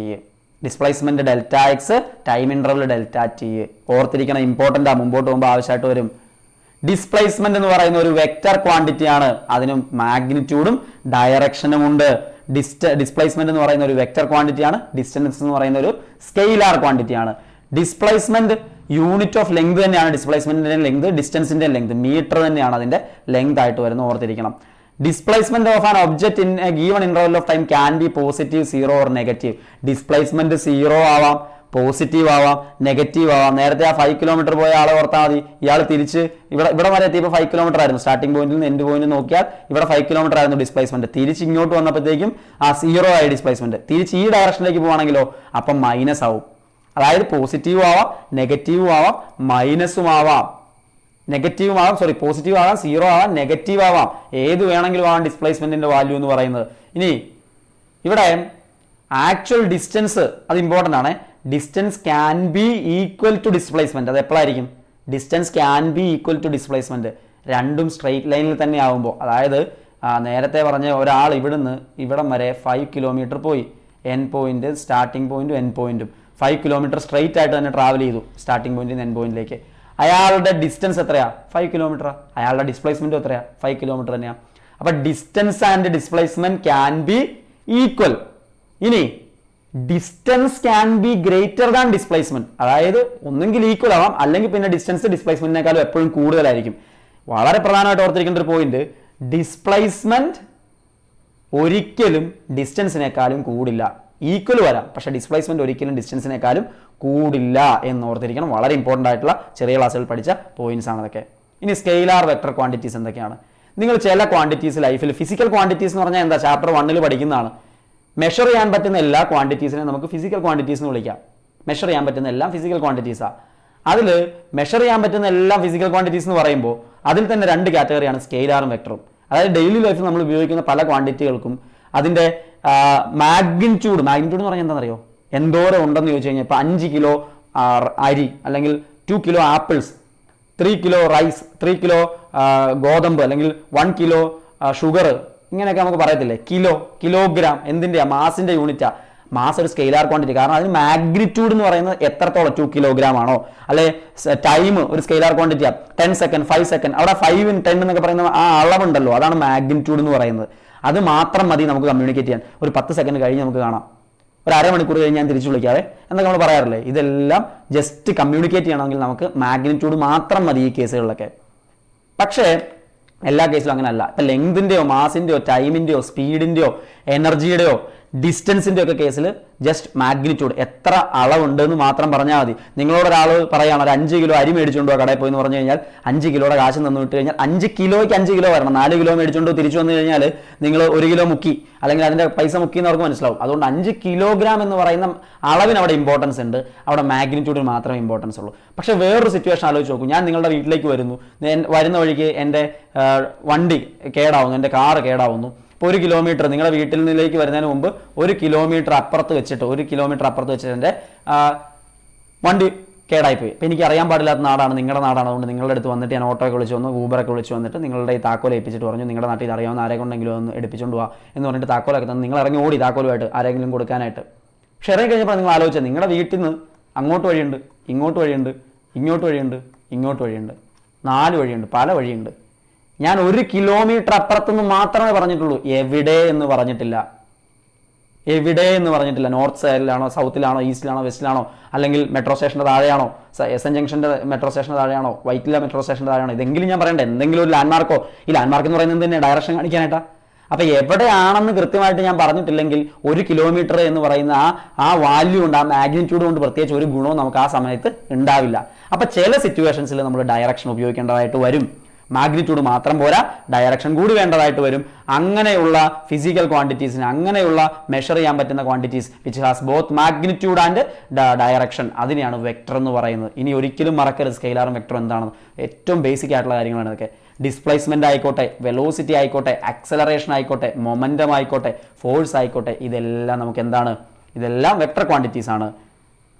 Displacement Δx, time interval Δt. ഓർത്തിരിക്കണം, ഇമ്പോർട്ടൻ്റ് ആ, മുമ്പോട്ട് പോകുമ്പോൾ ആവശ്യമായിട്ട് വരും. ഡിസ്പ്ലേസ്മെന്റ് എന്ന് പറയുന്ന ഒരു വെക്റ്റർ ക്വാണ്ടിറ്റി ആണ്, അതിന് മാഗ്നിറ്റ്യൂഡും ഡയറക്ഷനും ഉണ്ട്. ഡിസ്പ്ലേസ്മെന്റ് എന്ന് പറയുന്ന ഒരു വെക്റ്റർ ക്വാണ്ടിറ്റി ആണ്, ഡിസ്റ്റൻസ് എന്ന് പറയുന്ന ഒരു സ്കെയിലാർ ക്വാണ്ടിറ്റി ആണ്. ഡിസ്പ്ലേസ്മെന്റ് യൂണിറ്റ് ഓഫ് ലെങ്ത് തന്നെയാണ്. ഡിസ്പ്ലേസ്മെന്റിന്റെ ലെങ്ത് ഡിസ്റ്റൻസിന്റെ ലെങ്ത് മീറ്റർ തന്നെയാണ് അതിന്റെ ലെങ്ത് ആയിട്ട് വരുന്നത്, ഓർത്തിരിക്കണം. Displacement of an object in A given interval of time can be positive, 0 or negative. Displacement 0 ആവാം, പോസിറ്റീവ് ആവാം, നെഗറ്റീവ് ആവാം. നേരത്തെ ആ 5 കിലോമീറ്റർ പോയ ആളെ ഓർത്താൽ മതി. ഇയാൾ തിരിച്ച് ഇവിടെ വരെ എത്തിയപ്പോൾ 5 കിലോമീറ്റർ ആയിരുന്നു. സ്റ്റാർട്ടിംഗ് പോയിന്റിൽ നിന്ന് എൻഡ് പോയിന്റ് നോക്കിയാൽ ഇവിടെ 5 കിലോമീറ്റർ ആയിരുന്നു ഡിസ്പ്ലേസ്മെന്റ്. തിരിച്ച് ഇങ്ങോട്ട് വന്നപ്പോഴത്തേക്കും ആ 0 ആയി ഡിസ്പ്ലേസ്മെന്റ്. തിരിച്ച് ഈ ഡയറക്ഷനിലേക്ക് പോവാണെങ്കിലോ അപ്പം മൈനസ് ആവും. അതായത് പോസിറ്റീവ് ആവാം, നെഗറ്റീവും ആവാം, മൈനസും ആവാം. നെഗറ്റീവും ആവാം, പോസിറ്റീവ് ആവാം, 0 ആവാം, നെഗറ്റീവ് ആവാം, ഏത് വേണമെങ്കിലും ആവാം ഡിസ്പ്ലേസ്മെന്റിന്റെ വാല്യൂ എന്ന് പറയുന്നത്. ഇനി ഇവിടെ ആക്ച്വൽ ഡിസ്റ്റൻസ് അത് ഇമ്പോർട്ടൻ്റ് ആണ്. Distance can be equal to displacement. അത് എപ്പോഴായിരിക്കും? Distance can be equal to displacement. രണ്ടും സ്ട്രെയിറ്റ് ലൈനിൽ തന്നെ ആവുമ്പോൾ. അതായത് നേരത്തെ പറഞ്ഞ ഒരാൾ ഇവിടുന്ന് ഇവിടം വരെ 5 കിലോമീറ്റർ പോയി, എൻ പോയിന്റ് സ്റ്റാർട്ടിംഗ് പോയിന്റും എൻ പോയിന്റും 5 കിലോമീറ്റർ സ്ട്രെയിറ്റ് ആയിട്ട് തന്നെ ട്രാവൽ ചെയ്തു സ്റ്റാർട്ടിംഗ് പോയിന്റിൽ നിന്ന് എൻ പോയിന്റിലേക്ക്. അയാളുടെ ഡിസ്റ്റൻസ് എത്രയാ? 5 കിലോമീറ്റർ. അയാളുടെ ഡിസ്പ്ലേസ്മെന്റ് എത്രയാ? 5 കിലോമീറ്റർ തന്നെയാണ്. അപ്പൊ distance and displacement can be equal. ഇനി distance can be greater than displacement. അതായത് ഒന്നെങ്കിൽ ഈക്വൽ ആവാം, അല്ലെങ്കിൽ പിന്നെ ഡിസ്റ്റൻസ് ഡിസ്പ്ലേസ്മെന്റിനേക്കാളും എപ്പോഴും കൂടുതലായിരിക്കും. വളരെ പ്രധാനമായിട്ട് ഓർത്തിരിക്കേണ്ട ഒരു പോയിന്റ്, ഡിസ്പ്ലേസ്മെന്റ് ഒരിക്കലും ഡിസ്റ്റൻസിനേക്കാളും കൂടില്ല. ഈക്വൽ വരാം, പക്ഷേ ഡിസ്പ്ലേസ്മെന്റ് ഒരിക്കലും ഡിസ്റ്റൻസിനേക്കാളും കൂടില്ല എന്ന് ഓർത്തിരിക്കണം. വളരെ ഇമ്പോർട്ടൻ്റ് ആയിട്ടുള്ള ചെറിയ ക്ലാസ്സുകൾ പഠിച്ച പോയിന്റ്സ് ആണ് അതൊക്കെ. ഇനി സ്കെയിലാർ വെക്ടർ ക്വാണ്ടിറ്റീസ് എന്തൊക്കെയാണ്? നിങ്ങൾ ചില ക്വാണ്ടിറ്റീസ് ലൈഫിൽ, ഫിസിക്കൽ ക്വാണ്ടിറ്റീസ് എന്ന് പറഞ്ഞാൽ എന്താ? ചാപ്റ്റർ 1 പഠിക്കുന്നതാണ്. മെഷർ ചെയ്യാൻ പറ്റുന്ന എല്ലാ ക്വാണ്ടിറ്റീസിനെ നമുക്ക് ഫിസിക്കൽ ക്വാണ്ടിറ്റീസ് എന്ന് വിളിക്കാം. മെഷർ ചെയ്യാൻ പറ്റുന്ന എല്ലാം ഫിസിക്കൽ ക്വാണ്ടിറ്റീസാണ്. അതിൽ മെഷർ ചെയ്യാൻ പറ്റുന്ന എല്ലാം ഫിസിക്കൽ ക്വാണ്ടിറ്റീസ് എന്ന് പറയുമ്പോൾ അതിൽ തന്നെ 2 കാറ്റഗറിയാണ്, സ്കെയിലാറും വെക്ടറും. അതായത് ഡെയിലി ലൈഫിൽ നമ്മൾ ഉപയോഗിക്കുന്ന പല ക്വാണ്ടിറ്റികൾക്കും അതിൻ്റെ മാഗ്നിറ്റ്യൂഡ് എന്ന് പറഞ്ഞാൽ എന്താണെന്നറിയോ, എന്തോരം ഉണ്ടെന്ന് ചോദിച്ചു കഴിഞ്ഞാൽ ഇപ്പോൾ 5 കിലോ അരി അല്ലെങ്കിൽ 2 kilo apples, 3 kilo rice, 3 kilo ഗോതമ്പ് അല്ലെങ്കിൽ 1 കിലോ ഷുഗർ, ഇങ്ങനെയൊക്കെ നമുക്ക് പറയത്തില്ലേ. കിലോഗ്രാം എന്തിൻ്റെയാ, മാസിൻ്റെ യൂണിറ്റാ. മാസ് ഒരു സ്കെയിലാർ ക്വാണ്ടിറ്റി, കാരണം അതിന് മാഗ്നിറ്റ്യൂഡ് എന്ന് പറയുന്നത് എത്രത്തോളം 2 കിലോഗ്രാം ആണോ, അല്ലെ ടൈം ഒരു സ്കെയിലാർ ക്വാണ്ടിറ്റിയാണ്, 10 സെക്കൻഡ് 5 സെക്കൻഡ്, അവിടെ 5 in 10 എന്നൊക്കെ പറയുന്ന ആ അളവുണ്ടല്ലോ, അതാണ് മാഗ്നിറ്റ്യൂഡ് എന്ന് പറയുന്നത്. അത് മാത്രം മതി നമുക്ക് കമ്മ്യൂണിക്കേറ്റ് ചെയ്യാൻ. ഒരു 10 സെക്കൻഡ് കഴിഞ്ഞ് നമുക്ക് കാണാം, ഒരു അരമണിക്കൂർ കഴിഞ്ഞ് ഞാൻ തിരിച്ചു വിളിക്കാതെ എന്നൊക്കെ നമ്മൾ പറയാറില്ലേ. ഇതെല്ലാം ജസ്റ്റ് കമ്മ്യൂണിക്കേറ്റ് ചെയ്യണമെങ്കിൽ നമുക്ക് മാഗ്നിറ്റ്യൂഡ് മാത്രം മതി ഈ കേസുകളിലൊക്കെ. പക്ഷേ എല്ലാ കേസിലും അങ്ങനെയല്ല. ഇപ്പം ലെങ്തിൻ്റെയോ മാസിൻ്റെയോ ടൈമിൻ്റെയോ സ്പീഡിൻ്റെയോ എനർജിയുടെയോ ഡിസ്റ്റൻസിൻ്റെ ഒക്കെ കേസിൽ ജസ്റ്റ് മാഗ്നിറ്റ്യൂഡ് എത്ര അളവുണ്ടെന്ന് മാത്രം പറഞ്ഞാൽ മതി. നിങ്ങളോട് ഒരാൾ പറയുകയാണ് ഒരു 5 കിലോ അരി മേടിച്ചുകൊണ്ടോ കടയിൽ പോയി എന്ന് പറഞ്ഞു കഴിഞ്ഞാൽ 5 കിലോയുടെ കാശ് തന്നു വിട്ട് കഴിഞ്ഞാൽ 5 കിലോയ്ക്ക് 5 കിലോ വരണം. 4 കിലോ മേടിച്ചുകൊണ്ടോ തിരിച്ചു വന്നു കഴിഞ്ഞാൽ നിങ്ങൾ 1 കിലോ മുക്കി, അല്ലെങ്കിൽ അതിൻ്റെ പൈസ മുക്കി എന്ന് അവർക്ക് മനസ്സിലാവും. അതുകൊണ്ട് 5 കിലോഗ്രാം എന്ന് പറയുന്ന അളവിന് അവിടെ ഇമ്പോർട്ടൻസ് ഉണ്ട്, അവിടെ മാഗ്നിറ്റ്യൂഡിന് മാത്രമേ ഇമ്പോർട്ടൻസ് ഉള്ളൂ. പക്ഷേ വേറൊരു സിറ്റുവേഷൻ ആലോചിച്ച് നോക്കൂ. ഞാൻ നിങ്ങളുടെ വീട്ടിലേക്ക് വരുന്ന വഴിക്ക് എൻ്റെ വണ്ടി കേടാവുന്നു, എൻ്റെ കാറ് കേടാവുന്നു. ഇപ്പോൾ 1 കിലോമീറ്റർ നിങ്ങളുടെ വീട്ടിൽ നിന്നിലേക്ക് വരുന്നതിന് മുമ്പ് 1 കിലോമീറ്റർ അപ്പുറത്ത് വെച്ചിട്ട് എൻ്റെ വണ്ടി കേടായിപ്പോയി. ഇപ്പോൾ എനിക്ക് അറിയാൻ പാടില്ലാത്ത നാടാണ്, നിങ്ങളുടെ നാടാണ്. അതുകൊണ്ട് നിങ്ങളുടെ അടുത്ത് വന്നിട്ട് ഞാൻ ഓട്ടോയൊക്കെ വിളിച്ച് വന്നു, ഊബറൊക്കെ വിളിച്ച് വന്നിട്ട് നിങ്ങളുടെ ഈ താക്കോൽ ഏൽപ്പിച്ചിട്ട് പറഞ്ഞു, നിങ്ങളുടെ നാട്ടിൽ അറിയാവുന്ന ആരെ കൊണ്ടെങ്കിലും ഒന്ന് എടുപ്പിച്ചുകൊണ്ട് പോവാ എന്ന് പറഞ്ഞിട്ട് താക്കോലൊക്കെ തന്നു. നിങ്ങൾ ഇറങ്ങി ഓടി താക്കോലുമായിട്ട് ആരെങ്കിലും കൊടുക്കാനായിട്ട്. പക്ഷേ ഇറങ്ങി കഴിഞ്ഞപ്പോൾ നിങ്ങൾ ആലോചിച്ചത് നിങ്ങളുടെ വീട്ടിൽ നിന്ന് അങ്ങോട്ട് വഴിയുണ്ട്, ഇങ്ങോട്ട് വഴിയുണ്ട്, ഇങ്ങോട്ട് വഴിയുണ്ട്, 4 വഴിയുണ്ട്, പല വഴിയുണ്ട്. ഞാൻ 1 കിലോമീറ്റർ അപ്പുറത്തുനിന്ന് മാത്രമേ പറഞ്ഞിട്ടുള്ളൂ, എവിടെ എന്ന് പറഞ്ഞിട്ടില്ല. നോർത്ത് സൈഡിലാണോ, സൗത്തിലാണോ, ഈസ്റ്റിലാണോ, വെസ്റ്റിലാണോ, അല്ലെങ്കിൽ മെട്രോ സ്റ്റേഷൻ്റെ താഴെയാണോ, SN ജംഗ്ഷൻ്റെ മെട്രോ സ്റ്റേഷൻ്റെ താഴെയാണോ, വൈറ്റില മെട്രോ സ്റ്റേഷൻ്റെ താഴെയാണോ, ഇതെങ്കിലും ഞാൻ പറയണ്ടേ. എന്തെങ്കിലും ഒരു ലാൻഡ്മാർക്കോ, ഈ ലാൻഡ്മാർക്ക് എന്ന് പറയുന്നത് തന്നെ ഡയറക്ഷൻ കാണിക്കാനായിട്ടാ. അപ്പോൾ എവിടെയാണെന്ന് കൃത്യമായിട്ട് ഞാൻ പറഞ്ഞിട്ടില്ലെങ്കിൽ 1 കിലോമീറ്റർ എന്ന് പറയുന്ന ആ വാല്യൂ കൊണ്ട്, ആ മാഗ്നിറ്റ്യൂഡ് കൊണ്ട് പ്രത്യേകിച്ച് ഒരു ഗുണവും നമുക്ക് ആ സമയത്ത് ഉണ്ടാവില്ല. അപ്പോൾ ചില സിറ്റുവേഷൻസിൽ നമ്മൾ ഡയറക്ഷൻ ഉപയോഗിക്കേണ്ടതായിട്ട് വരും. മാഗ്നിറ്റ്യൂഡ് മാത്രം പോരാ, ഡയറക്ഷൻ കൂടി വേണ്ടതായിട്ട് വരും. അങ്ങനെയുള്ള ഫിസിക്കൽ ക്വാണ്ടിറ്റീസിന്, അങ്ങനെയുള്ള മെഷർ ചെയ്യാൻ പറ്റുന്ന quantities which has both magnitude and direction, അതിനെയാണ് വെക്ടർ എന്ന് പറയുന്നത്. ഇനി ഒരിക്കലും മറക്കരുത് സ്കെയിലാറും വെക്ടറും എന്താണെന്ന്. ഏറ്റവും ബേസിക് ആയിട്ടുള്ള കാര്യങ്ങളാണ് ഇതൊക്കെ. ഡിസ്പ്ലേസ്മെന്റ് ആയിക്കോട്ടെ, വെലോസിറ്റി ആയിക്കോട്ടെ, ആക്സലറേഷൻ ആയിക്കോട്ടെ, മൊമെന്റം ആയിക്കോട്ടെ, ഫോഴ്സ് ആയിക്കോട്ടെ, ഇതെല്ലാം നമുക്ക് എന്താണ്, ഇതെല്ലാം വെക്ടർ ക്വാണ്ടിറ്റീസ് ആണ്.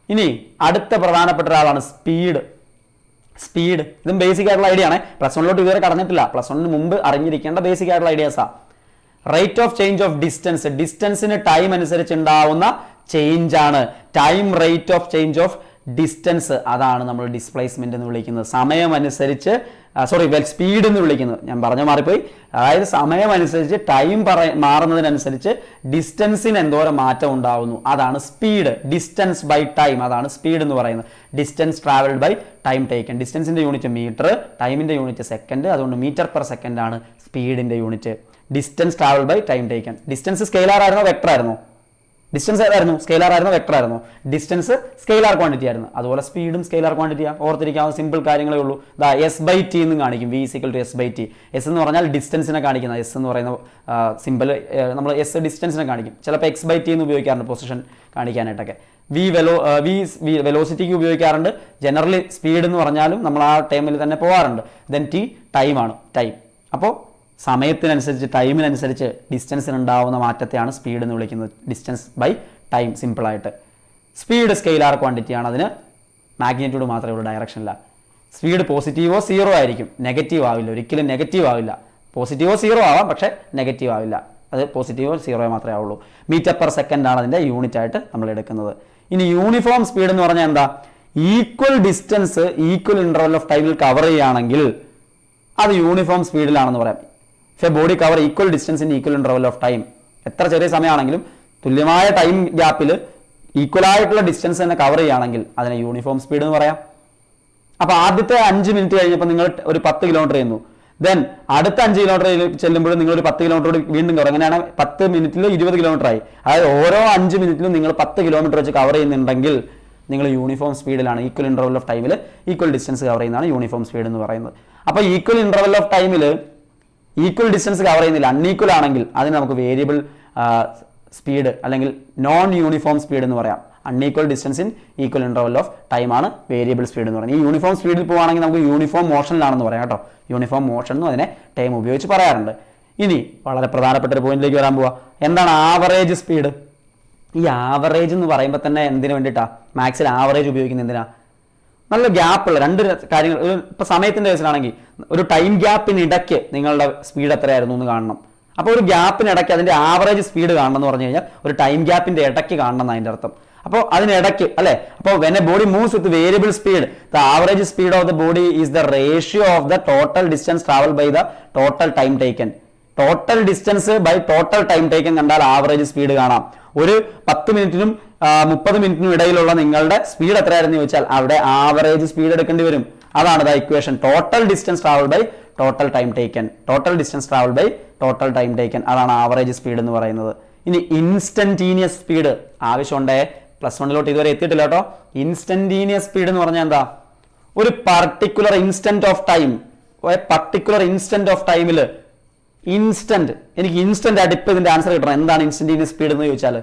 ഇനി അടുത്ത പ്രധാനപ്പെട്ട ഒരാളാണ് സ്പീഡ്. ഇതും ബേസിക് ആയിട്ടുള്ള ഐഡിയ ആണ്. +1 ഇതുവരെ കടന്നിട്ടില്ല. +1 മുമ്പ് അറിഞ്ഞിരിക്കേണ്ട ബേസിക് ആയിട്ടുള്ള ഐഡിയാസാണ്. റേറ്റ് ഓഫ് ചേഞ്ച് ഓഫ് ഡിസ്റ്റൻസിന് ടൈം അനുസരിച്ച് ഉണ്ടാവുന്ന ചേഞ്ച് ആണ് time rate of change of distance. അതാണ് നമ്മൾ ഡിസ്പ്ലേസ്മെന്റ് എന്ന് വിളിക്കുന്നത്. സമയമനുസരിച്ച് സ്പീഡ് എന്ന് വിളിക്കുന്നത്. ഞാൻ മാറിപ്പോയി. അതായത് സമയമനുസരിച്ച് ടൈം മാറുന്നതിനനുസരിച്ച് ഡിസ്റ്റൻസിന് എന്തോരം മാറ്റം ഉണ്ടാവുന്നു, അതാണ് സ്പീഡ്. ഡിസ്റ്റൻസ് ബൈ ടൈം, അതാണ് സ്പീഡ് എന്ന് പറയുന്നത്. Distance travelled by time taken. ഡിസ്റ്റൻസിന്റെ യൂണിറ്റ് മീറ്റർ, ടൈമിന്റെ യൂണിറ്റ് സെക്കൻഡ്. അതുകൊണ്ട് മീറ്റർ പെർ സെക്കൻഡ് ആണ് സ്പീഡിന്റെ unit. Distance travelled by time taken. Distance scalar ആയിരുന്നോ വെക്ടർ ആയിരുന്നോ? ഡിസ്റ്റൻസ് ഏതായിരുന്നു? സ്കെയിലാർ ആയിരുന്നോ വെക്ടർ ആയിരുന്നോ? ഡിസ്റ്റൻസ് സ്കെയിലാർ ക്വാണ്ടിറ്റി ആയിരുന്നു. അതുപോലെ സ്പീഡും സ്കെയിലാർ ക്വാണ്ടിറ്റിയാണ്. ഓർത്തിരിക്കാവുന്ന സിമ്പിൾ കാര്യങ്ങളേ ഉള്ളൂ. S/T എന്ന് കാണിക്കും. V = S/T. S എന്ന് പറഞ്ഞാൽ ഡിസ്റ്റൻസിനെ കാണിക്കുന്ന, S എന്ന് പറയുന്ന സിമ്പിൾ നമ്മൾ S ഡിസ്റ്റൻസിനെ കാണിക്കും. ചിലപ്പോൾ X/T എന്ന് ഉപയോഗിക്കാറുണ്ട് പൊസിഷൻ കാണിക്കാനായിട്ടൊക്കെ. വെലോസിറ്റിക്ക് ഉപയോഗിക്കാറുണ്ട്. ജനറലി സ്പീഡ് എന്ന് പറഞ്ഞാലും നമ്മൾ ആ ടൈമിൽ തന്നെ പോകാറുണ്ട്. ദെൻ T ടൈമാണ്. അപ്പോൾ സമയത്തിനനുസരിച്ച്, ടൈമിനനുസരിച്ച് ഡിസ്റ്റൻസിനുണ്ടാവുന്ന മാറ്റത്തെയാണ് സ്പീഡ് എന്ന് വിളിക്കുന്നത്. ഡിസ്റ്റൻസ് ബൈ ടൈം, സിമ്പിളായിട്ട്. സ്പീഡ് സ്കെയിലാർ ക്വാണ്ടിറ്റിയാണ്. അതിന് മാഗ്നിറ്റ്യൂഡ് മാത്രമേ ഉള്ളൂ, ഡയറക്ഷനില്ല. സ്പീഡ് പോസിറ്റീവോ സീറോ ആയിരിക്കും, നെഗറ്റീവ് ആവില്ല. ഒരിക്കലും നെഗറ്റീവ് ആവില്ല. പോസിറ്റീവോ സീറോ ആവാം, പക്ഷേ നെഗറ്റീവ് ആവില്ല. അത് പോസിറ്റീവോ സീറോയോ മാത്രമേ ആവുള്ളൂ. മീറ്റർ പെർ സെക്കൻഡ് ആണ് അതിൻ്റെ യൂണിറ്റ് ആയിട്ട് നമ്മൾ എടുക്കുന്നത്. ഇനി യൂണിഫോം സ്പീഡ് എന്ന് പറഞ്ഞാൽ എന്താ? Equal distance equal interval of ടൈമിൽ കവർ ചെയ്യുകയാണെങ്കിൽ അത് യൂണിഫോം സ്പീഡിലാണെന്ന് പറയാം. Body cover equal distance in equal interval of time. എത്ര ചെറിയ സമയമാണെങ്കിലും തുല്യമായ ടൈം ഗ്യാപ്പിൽ ഈക്വൽ ആയിട്ടുള്ള ഡിസ്റ്റൻസ് തന്നെ കവർ ചെയ്യുകയാണെങ്കിൽ അതിനെ യൂണിഫോം സ്പീഡ് എന്ന് പറയാം. അപ്പോൾ ആദ്യത്തെ 5 മിനിറ്റ് കഴിഞ്ഞപ്പോൾ നിങ്ങൾ ഒരു 10 കിലോമീറ്റർ ചെയ്യുന്നു. ദെൻ അടുത്ത 5 കിലോമീറ്റർ ചെല്ലുമ്പോഴും നിങ്ങൾ ഒരു 10 കിലോമീറ്റർ വീണ്ടും കവർ. അങ്ങനെയാണ് 10 മിനിറ്റിൽ 20 കിലോമീറ്റർ ആയി. അതായത് ഓരോ 5 മിനിറ്റിലും നിങ്ങൾ 10 കിലോമീറ്റർ വെച്ച് കവർ ചെയ്യുന്നുണ്ടെങ്കിൽ നിങ്ങൾ യൂണിഫോം സ്പീഡിലാണ്. ഈക്വൽ ഇന്റർവൽ ഓഫ് ടൈമിൽ ഈക്വൽ ഡിസ്റ്റൻസ് കവർ ചെയ്യുന്നതാണ് യൂണിഫോം സ്പീഡ് എന്ന് പറയുന്നത്. അപ്പോൾ ഈക്വൽ ഇന്റർവൽ ഓഫ് ടൈമിൽ ഈക്വൽ ഡിസ്റ്റൻസ് കവർ ചെയ്യുന്നില്ല, അൺഈക്വൽ ആണെങ്കിൽ അതിന് നമുക്ക് വേരിയബിൾ സ്പീഡ് അല്ലെങ്കിൽ നോൺ യൂണിഫോം സ്പീഡ് എന്ന് പറയാം. Unequal distance in equal interval of time ആണ് വേരിയബിൾ സ്പീഡ് എന്ന് പറയുന്നത്. ഈ യൂണിഫോം സ്പീഡിൽ പോവുകയാണെങ്കിൽ നമുക്ക് യൂണിഫോം മോഷനിലാണെന്ന് പറയാം കേട്ടോ. യൂണിഫോം മോഷൻ എന്നും അതിനെ ടൈം ഉപയോഗിച്ച് പറയാറുണ്ട്. ഇനി വളരെ പ്രധാനപ്പെട്ട ഒരു പോയിന്റിലേക്ക് വരാൻ പോവാ. എന്താണ് ആവറേജ് സ്പീഡ്? ഈ ആവറേജ് എന്ന് പറയുമ്പോൾ തന്നെ എന്തിനു വേണ്ടിയിട്ടാ മാത്സിൽ ആവറേജ് ഉപയോഗിക്കുന്നത്? എന്തിനാ? നല്ല ഗ്യാപ്പുള്ള രണ്ട് കാര്യങ്ങൾ. ഇപ്പൊ സമയത്തിന്റെ കേസിലാണെങ്കിൽ ഒരു ടൈം ഗ്യാപ്പിനിടയ്ക്ക് നിങ്ങളുടെ സ്പീഡ് എത്രയായിരുന്നു എന്ന് കാണണം. അപ്പോൾ ഒരു ഗ്യാപ്പിനിടയ്ക്ക് അതിന്റെ ആവറേജ് സ്പീഡ് കാണണം എന്ന് പറഞ്ഞു കഴിഞ്ഞാൽ ഒരു ടൈം ഗ്യാപ്പിന്റെ ഇടയ്ക്ക് കാണണം എന്ന് അതിന്റെ അർത്ഥം. അപ്പോൾ അതിനിടയ്ക്ക് അല്ലെ, അപ്പോൾ when a body moves with variable speed the average speed of the body is the ratio of the total distance travel by the total time taken. Total distance by total time taken കണ്ടാൽ average speed കാണാം. ഒരു 10 മിനിറ്റിനും 30 മിനിറ്റിനും ഇടയിലുള്ള നിങ്ങളുടെ speed എത്രയായിരുന്നു ചോദിച്ചാൽ അവിടെ average speed എടുക്കേണ്ടി വരും. അതാണ് the equation. Total distance travel by total time taken. Total distance travel by total time taken, അതാണ് ആവറേജ് സ്പീഡ് എന്ന് പറയുന്നത്. ഇനി ഇൻസ്റ്റന്റീനിയസ് സ്പീഡ് ആവശ്യമുണ്ടേ, +1 ഇതുവരെ എത്തിയിട്ടില്ല കേട്ടോ. ഇൻസ്റ്റന്റീനിയസ് സ്പീഡ് എന്ന് പറഞ്ഞാൽ എന്താ? ഒരു particular instant of time, particular instant of ടൈമിൽ ഇൻസ്റ്റന്റ്, എനിക്ക് ഇൻസ്റ്റന്റ് ആയിട്ട് ഇപ്പൊ ഇതിന്റെ ആൻസർ കിട്ടണം. എന്താണ് ഇൻസ്റ്റന്റീനിയസ് സ്പീഡ് എന്ന് ചോദിച്ചാൽ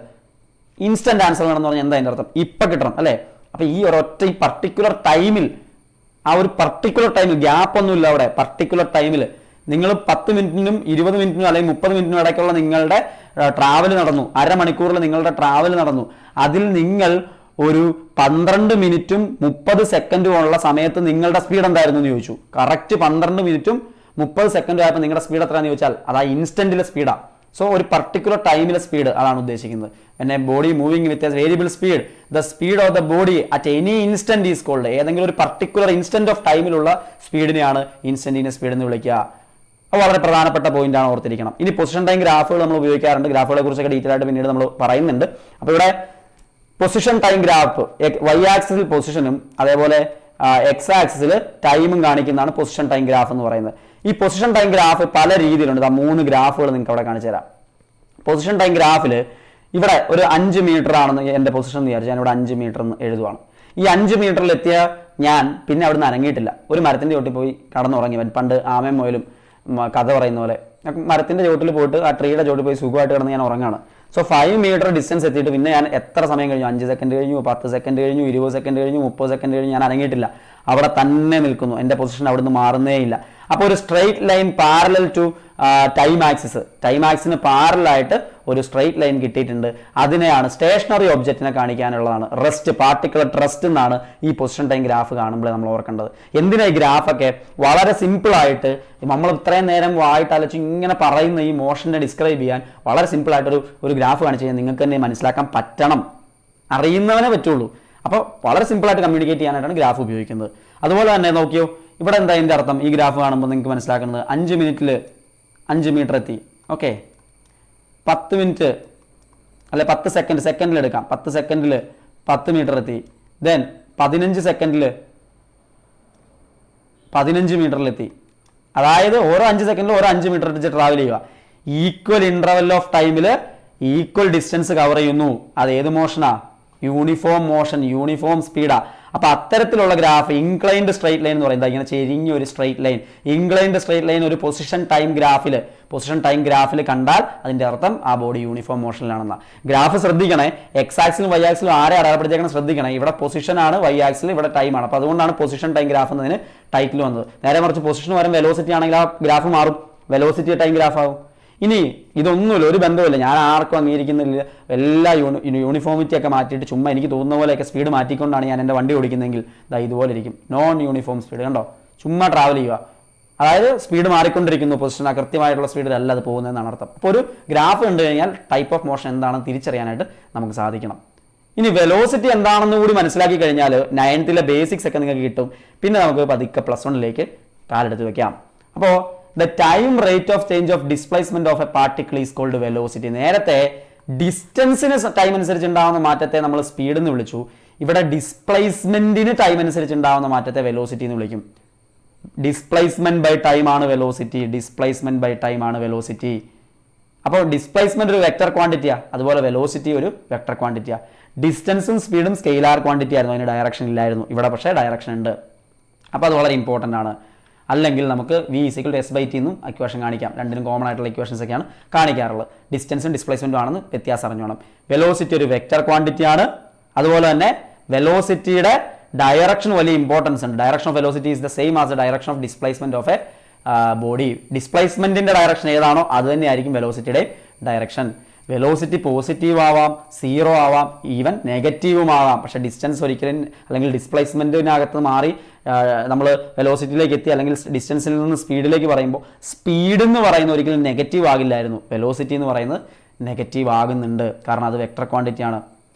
ഇൻസ്റ്റന്റ് ആൻസർ വേണമെന്ന് പറഞ്ഞാൽ എന്താ അതിന്റെ അർത്ഥം? ഇപ്പൊ കിട്ടണം അല്ലെ. അപ്പൊ ഈ ഒരൊറ്റ ഈ പർട്ടിക്കുലർ ടൈമിൽ, ആ ഒരു പർട്ടിക്കുലർ ടൈമിൽ, ഗ്യാപ്പ് ഒന്നുമില്ല അവിടെ, പർട്ടിക്കുലർ ടൈമിൽ നിങ്ങൾ 10 മിനിറ്റിനും 20 മിനിറ്റിനും അല്ലെങ്കിൽ 30 മിനിറ്റിനും ഇടയ്ക്കുള്ള നിങ്ങളുടെ ട്രാവൽ നടന്നു, അരമണിക്കൂറിൽ നിങ്ങളുടെ ട്രാവൽ നടന്നു. അതിൽ നിങ്ങൾ ഒരു 12 മിനിറ്റും 30 സെക്കൻഡും ഉള്ള സമയത്ത് നിങ്ങളുടെ സ്പീഡ് എന്തായിരുന്നു എന്ന് ചോദിച്ചു. കറക്റ്റ് 12 മിനിറ്റും 30 സെക്കൻഡും ആയപ്പോൾ നിങ്ങളുടെ സ്പീഡ് എത്രയാണെന്ന് ചോദിച്ചാൽ അത് ആ ഇൻസ്റ്റന്റിലെ സ്പീഡാണ്. സോ ഒരു പർട്ടിക്കുലർ ടൈമിലെ സ്പീഡ് അതാണ് ഉദ്ദേശിക്കുന്നത്. പിന്നെ body moving with variable speed the speed of the body at any instant is called. ഏതെങ്കിലും ഒരു പർട്ടിക്കുലർ ഇൻസ്റ്റന്റ് ഓഫ് ടൈമിലുള്ള സ്പീഡിനെയാണ് ഇൻസ്റ്റന്റീനിയസ് സ്പീഡ് എന്ന് വിളിക്കുക. അത് വളരെ പ്രധാനപ്പെട്ട പോയിന്റ് ആണ്, ഓർത്തിരിക്കണം. ഇനി പൊസിഷൻ ടൈം ഗ്രാഫുകൾ നമ്മൾ ഉപയോഗിക്കാറുണ്ട്. ഗ്രാഫുകളെ കുറിച്ചൊക്കെ ഡീറ്റെയിൽ ആയിട്ട് പിന്നീട് നമ്മൾ പറയുന്നുണ്ട്. അപ്പോൾ ഇവിടെ പൊസിഷൻ ടൈം ഗ്രാഫ് വൈ ആക്സിസിൽ പൊസിഷനും അതേപോലെ എക്സ് ആക്സിസിൽ ടൈമും കാണിക്കുന്നതാണ് പൊസിഷൻ ടൈം ഗ്രാഫ് എന്ന് പറയുന്നത്. ഈ പൊസിഷൻ ടൈം ഗ്രാഫ് പല രീതിയിലുണ്ട്. 3 ഗ്രാഫുകൾ നിങ്ങൾക്ക് അവിടെ കാണിച്ചു തരാം. പൊസിഷൻ ടൈം ഗ്രാഫിൽ ഇവിടെ ഒരു 5 മീറ്റർ ആണെന്ന് എൻ്റെ പൊസിഷൻ എന്ന് വിചാരിച്ചു. ഞാൻ ഇവിടെ 5 മീറ്റർ എന്ന് എഴുതുവാണ്. ഈ 5 മീറ്ററിൽ എത്തിയ ഞാൻ പിന്നെ അവിടെ നിന്ന് അനങ്ങിയിട്ടില്ല. ഒരു മരത്തിന്റെ ചോട്ടിൽ പോയി കടന്നുറങ്ങി. പണ്ട് ആമയും മുയലും കഥ പറയുന്ന പോലെ മരത്തിന്റെ ചോട്ടിൽ പോയിട്ട് ആ ട്രീയുടെ ചോട്ടിൽ പോയി സുഖമായിട്ട് കിടന്ന് ഞാൻ ഉറങ്ങാണ്. സോ 5 മീറ്റർ ഡിസ്റ്റൻസ് എത്തിയിട്ട് പിന്നെ ഞാൻ എത്ര സമയം കഴിഞ്ഞു? 5 സെക്കൻഡ് കഴിഞ്ഞു, 10 സെക്കൻഡ് കഴിഞ്ഞു, 20 സെക്കൻഡ് കഴിഞ്ഞു, 30 സെക്കൻഡ് കഴിഞ്ഞു. ഞാൻ അനങ്ങിയിട്ടില്ല, അവിടെ തന്നെ നിൽക്കുന്നു. എൻ്റെ പൊസിഷൻ അവിടെ നിന്ന് മാറുന്നേ ഇല്ല. അപ്പോൾ ഒരു straight line parallel to time axis, time ആക്സിന് പാരലായിട്ട് ഒരു സ്ട്രെയിറ്റ് ലൈൻ കിട്ടിയിട്ടുണ്ട്. അതിനെയാണ് സ്റ്റേഷനറി ഒബ്ജക്റ്റിനെ കാണിക്കാനുള്ളതാണ്. റെസ്റ്റ്, പാർട്ടിക്കുലർ റെസ്റ്റ് എന്നാണ് ഈ പൊസിഷൻ ടൈം ഗ്രാഫ് കാണുമ്പോൾ നമ്മൾ ഓർക്കേണ്ടത്. എന്തിനാ ഈ ഗ്രാഫൊക്കെ? വളരെ സിമ്പിളായിട്ട് നമ്മൾ ഇത്രയും നേരം വായിട്ട് അലച്ച് ഇങ്ങനെ പറയുന്ന ഈ മോഷനെ ഡിസ്ക്രൈബ് ചെയ്യാൻ വളരെ സിമ്പിളായിട്ടൊരു ഗ്രാഫ് കാണിച്ചു കഴിഞ്ഞാൽ നിങ്ങൾക്ക് തന്നെ മനസ്സിലാക്കാൻ പറ്റണം. അറിയുന്നവനെ പറ്റുള്ളൂ. അപ്പോൾ വളരെ സിമ്പിളായിട്ട് കമ്മ്യൂണിക്കേറ്റ് ചെയ്യാനായിട്ടാണ് ഗ്രാഫ് ഉപയോഗിക്കുന്നത്. അതുപോലെ തന്നെ നോക്കിയോ, ഇവിടെ എന്താ ഇതിൻ്റെ അർത്ഥം? ഈ ഗ്രാഫ് കാണുമ്പോൾ നിങ്ങൾക്ക് മനസ്സിലാക്കുന്നത് 5 മിനിറ്റിൽ 5 മീറ്റർ എത്തി. ഓക്കെ, 10 മിനിറ്റ് അല്ലെ 10 സെക്കൻഡ്, സെക്കൻഡിൽ എടുക്കാം. 10 സെക്കൻഡിൽ 10 മീറ്റർ എത്തി. ദെൻ 15 സെക്കൻഡിൽ 15 മീറ്ററിലെത്തി. അതായത് ഓരോ 5 സെക്കൻഡിൽ ഓരോ 5 മീറ്റർ വെച്ച് ട്രാവൽ ചെയ്യുക. ഈക്വൽ ഇന്റർവെൽ ഓഫ് ടൈമിൽ ഈക്വൽ ഡിസ്റ്റൻസ് കവർ ചെയ്യുന്നു. അത് ഏത് മോഷനാ? യൂണിഫോം മോഷൻ, യൂണിഫോം സ്പീഡാ. അപ്പൊ അത്തരത്തിലുള്ള ഗ്രാഫ് ഇൻക്ലൈൻഡ് സ്ട്രെയിറ്റ് ലൈൻ എന്ന് പറയുന്നത് ഇങ്ങനെ ചെരിഞ്ഞ ഒരു straight line, inclined straight line ഒരു പൊസിഷൻ ടൈം ഗ്രാഫിൽ കണ്ടാൽ അതിന്റെ അർത്ഥം ആ ബോഡി യൂണിഫോം മോഷനിലാണെന്നാണ്. ഗ്രാഫ് ശ്രദ്ധിക്കണേ, എക്സ് ആക്സിലും വൈ ആക്സിലും ആരെ അടയാളപ്പെടുത്തിയേക്കണം ശ്രദ്ധിക്കണേ. ഇവിടെ പൊസിഷൻ ആണ്, വൈ ആക്സിൽ ഇവിടെ ടൈം ആണ്. അപ്പൊ അതുകൊണ്ടാണ് പൊസിഷൻ ടൈം ഗ്രാഫ് എന്നതിന് ടൈറ്റിൽ വന്നത്. നേരെ മറിച്ച് പൊസിഷൻ വരും വെലോസിറ്റി ആണെങ്കിൽ ആ ഗ്രാഫ് മാറും, വെലോസിറ്റി ടൈം ഗ്രാഫ് ആവും. ഇനി ഇതൊന്നുമില്ല, ഒരു ബന്ധമില്ല, ഞാൻ ആർക്കും അംഗീകരിക്കുന്നില്ല. എല്ലാ യൂണിഫോമിറ്റി ഒക്കെ മാറ്റിയിട്ട് ചുമ്മാ എനിക്ക് തോന്നുന്ന പോലെയൊക്കെ സ്പീഡ് മാറ്റിക്കൊണ്ടാണ് ഞാൻ എൻ്റെ വണ്ടി ഓടിക്കുന്നതെങ്കിൽ ദാ ഇതുപോലെ ഇരിക്കും. നോൺ യൂണിഫോം സ്പീഡ് കണ്ടോ, ചുമ്മാ ട്രാവൽ ചെയ്യുക. അതായത് സ്പീഡ് മാറിക്കൊണ്ടിരിക്കുന്നു, പൊസിഷൻ കൃത്യമായിട്ടുള്ള സ്പീഡിലല്ല അത് പോകുന്നതെന്നാണ് അർത്ഥം. അപ്പോൾ ഒരു ഗ്രാഫ് കണ്ടു കഴിഞ്ഞാൽ ടൈപ്പ് ഓഫ് മോഷൻ എന്താണെന്ന് തിരിച്ചറിയാനായിട്ട് നമുക്ക് സാധിക്കണം. ഇനി വെലോസിറ്റി എന്താണെന്ന് കൂടി മനസ്സിലാക്കി കഴിഞ്ഞാൽ 9th ബേസിക്സ് ഒക്കെ നിങ്ങൾക്ക് കിട്ടും. പിന്നെ നമുക്ക് പതുക്കെ +1 കാലെടുത്ത് വെക്കാം. അപ്പോൾ the time rate of change of displacement of a particle is called velocity. നേരത്തെ ഡിസ്റ്റൻസിന് ടൈം അനുസരിച്ച് ഉണ്ടാകുന്ന മാറ്റത്തെ നമ്മൾ സ്പീഡ് എന്ന് വിളിച്ചു. ഇവിടെ ഡിസ്പ്ലേസ്മെന്റിന് ടൈം അനുസരിച്ച് ഉണ്ടാകുന്ന മാറ്റത്തെ വെലോസിറ്റി എന്ന് വിളിക്കും. ഡിസ്പ്ലേസ്മെന്റ് ബൈ ടൈം ആണ് വെലോസിറ്റി, ഡിസ്പ്ലേസ്മെന്റ് ബൈ ടൈം ആണ് വെലോസിറ്റി. അപ്പോൾ ഡിസ്പ്ലേസ്മെന്റ് ഒരു വെക്ടർ ക്വാണ്ടിറ്റിയാണ്, അതുപോലെ വെലോസിറ്റി ഒരു വെക്ടർ ക്വാണ്ടിറ്റിയാണ്. ഡിസ്റ്റൻസും സ്പീഡും സ്കെയിലാർ ക്വാണ്ടിറ്റി ആയിരുന്നു, അതിന് ഡയറക്ഷൻ ഇല്ലായിരുന്നു. ഇവിടെ പക്ഷേ ഡയറക്ഷൻ ഉണ്ട്. അപ്പോൾ അത് വളരെ ഇമ്പോർട്ടൻ്റ് ആണ്. അല്ലെങ്കിൽ നമുക്ക് v = s/t എന്നും ഇക്വേഷൻ കാണിക്കാം. രണ്ടിനും കോമൺ ആയിട്ടുള്ള ഇക്വേഷൻസ് ഒക്കെയാണ് കാണിക്കാറുള്ളത്. ഡിസ്റ്റൻസും ഡിസ്പ്ലേസ്മെന്റും ആണെന്ന് വ്യത്യാസം അറിഞ്ഞോണം. വെലോസിറ്റി ഒരു വെക്ടർ ക്വാണ്ടിറ്റി ആണ്. അതുപോലെ തന്നെ വെലോസിറ്റിയുടെ ഡയറക്ഷൻ വലിയ ഇമ്പോർട്ടൻസ് ഉണ്ട്. Direction of velocity is the same as the direction of displacement of a body ഡിസ്പ്ലേസ്മെന്റിന്റെ ഡയറക്ഷൻ ഏതാണോ അത് തന്നെയായിരിക്കും വെലോസിറ്റിയുടെ ഡയറക്ഷൻ. വെലോസിറ്റി പോസിറ്റീവ് ആവാം, സീറോ ആവാം, ഈവൻ നെഗറ്റീവും ആവാം. പക്ഷേ ഡിസ്റ്റൻസ് ഒരിക്കലും അല്ലെങ്കിൽ ഡിസ്പ്ലേസ്മെന്റിനകത്ത് മാറി നമ്മൾ വെലോസിറ്റിയിലേക്ക് എത്തി അല്ലെങ്കിൽ ഡിസ്റ്റൻസിൽ നിന്ന് സ്പീഡിലേക്ക് പറയുമ്പോൾ സ്പീഡ് എന്ന് പറയുന്നത് ഒരിക്കലും നെഗറ്റീവ് ആകില്ലായിരുന്നു. വെലോസിറ്റി എന്ന് പറയുന്നത് നെഗറ്റീവ് ആകുന്നുണ്ട്, കാരണം അത് വെക്ടർ ക്വാണ്ടിറ്റി ആണ്.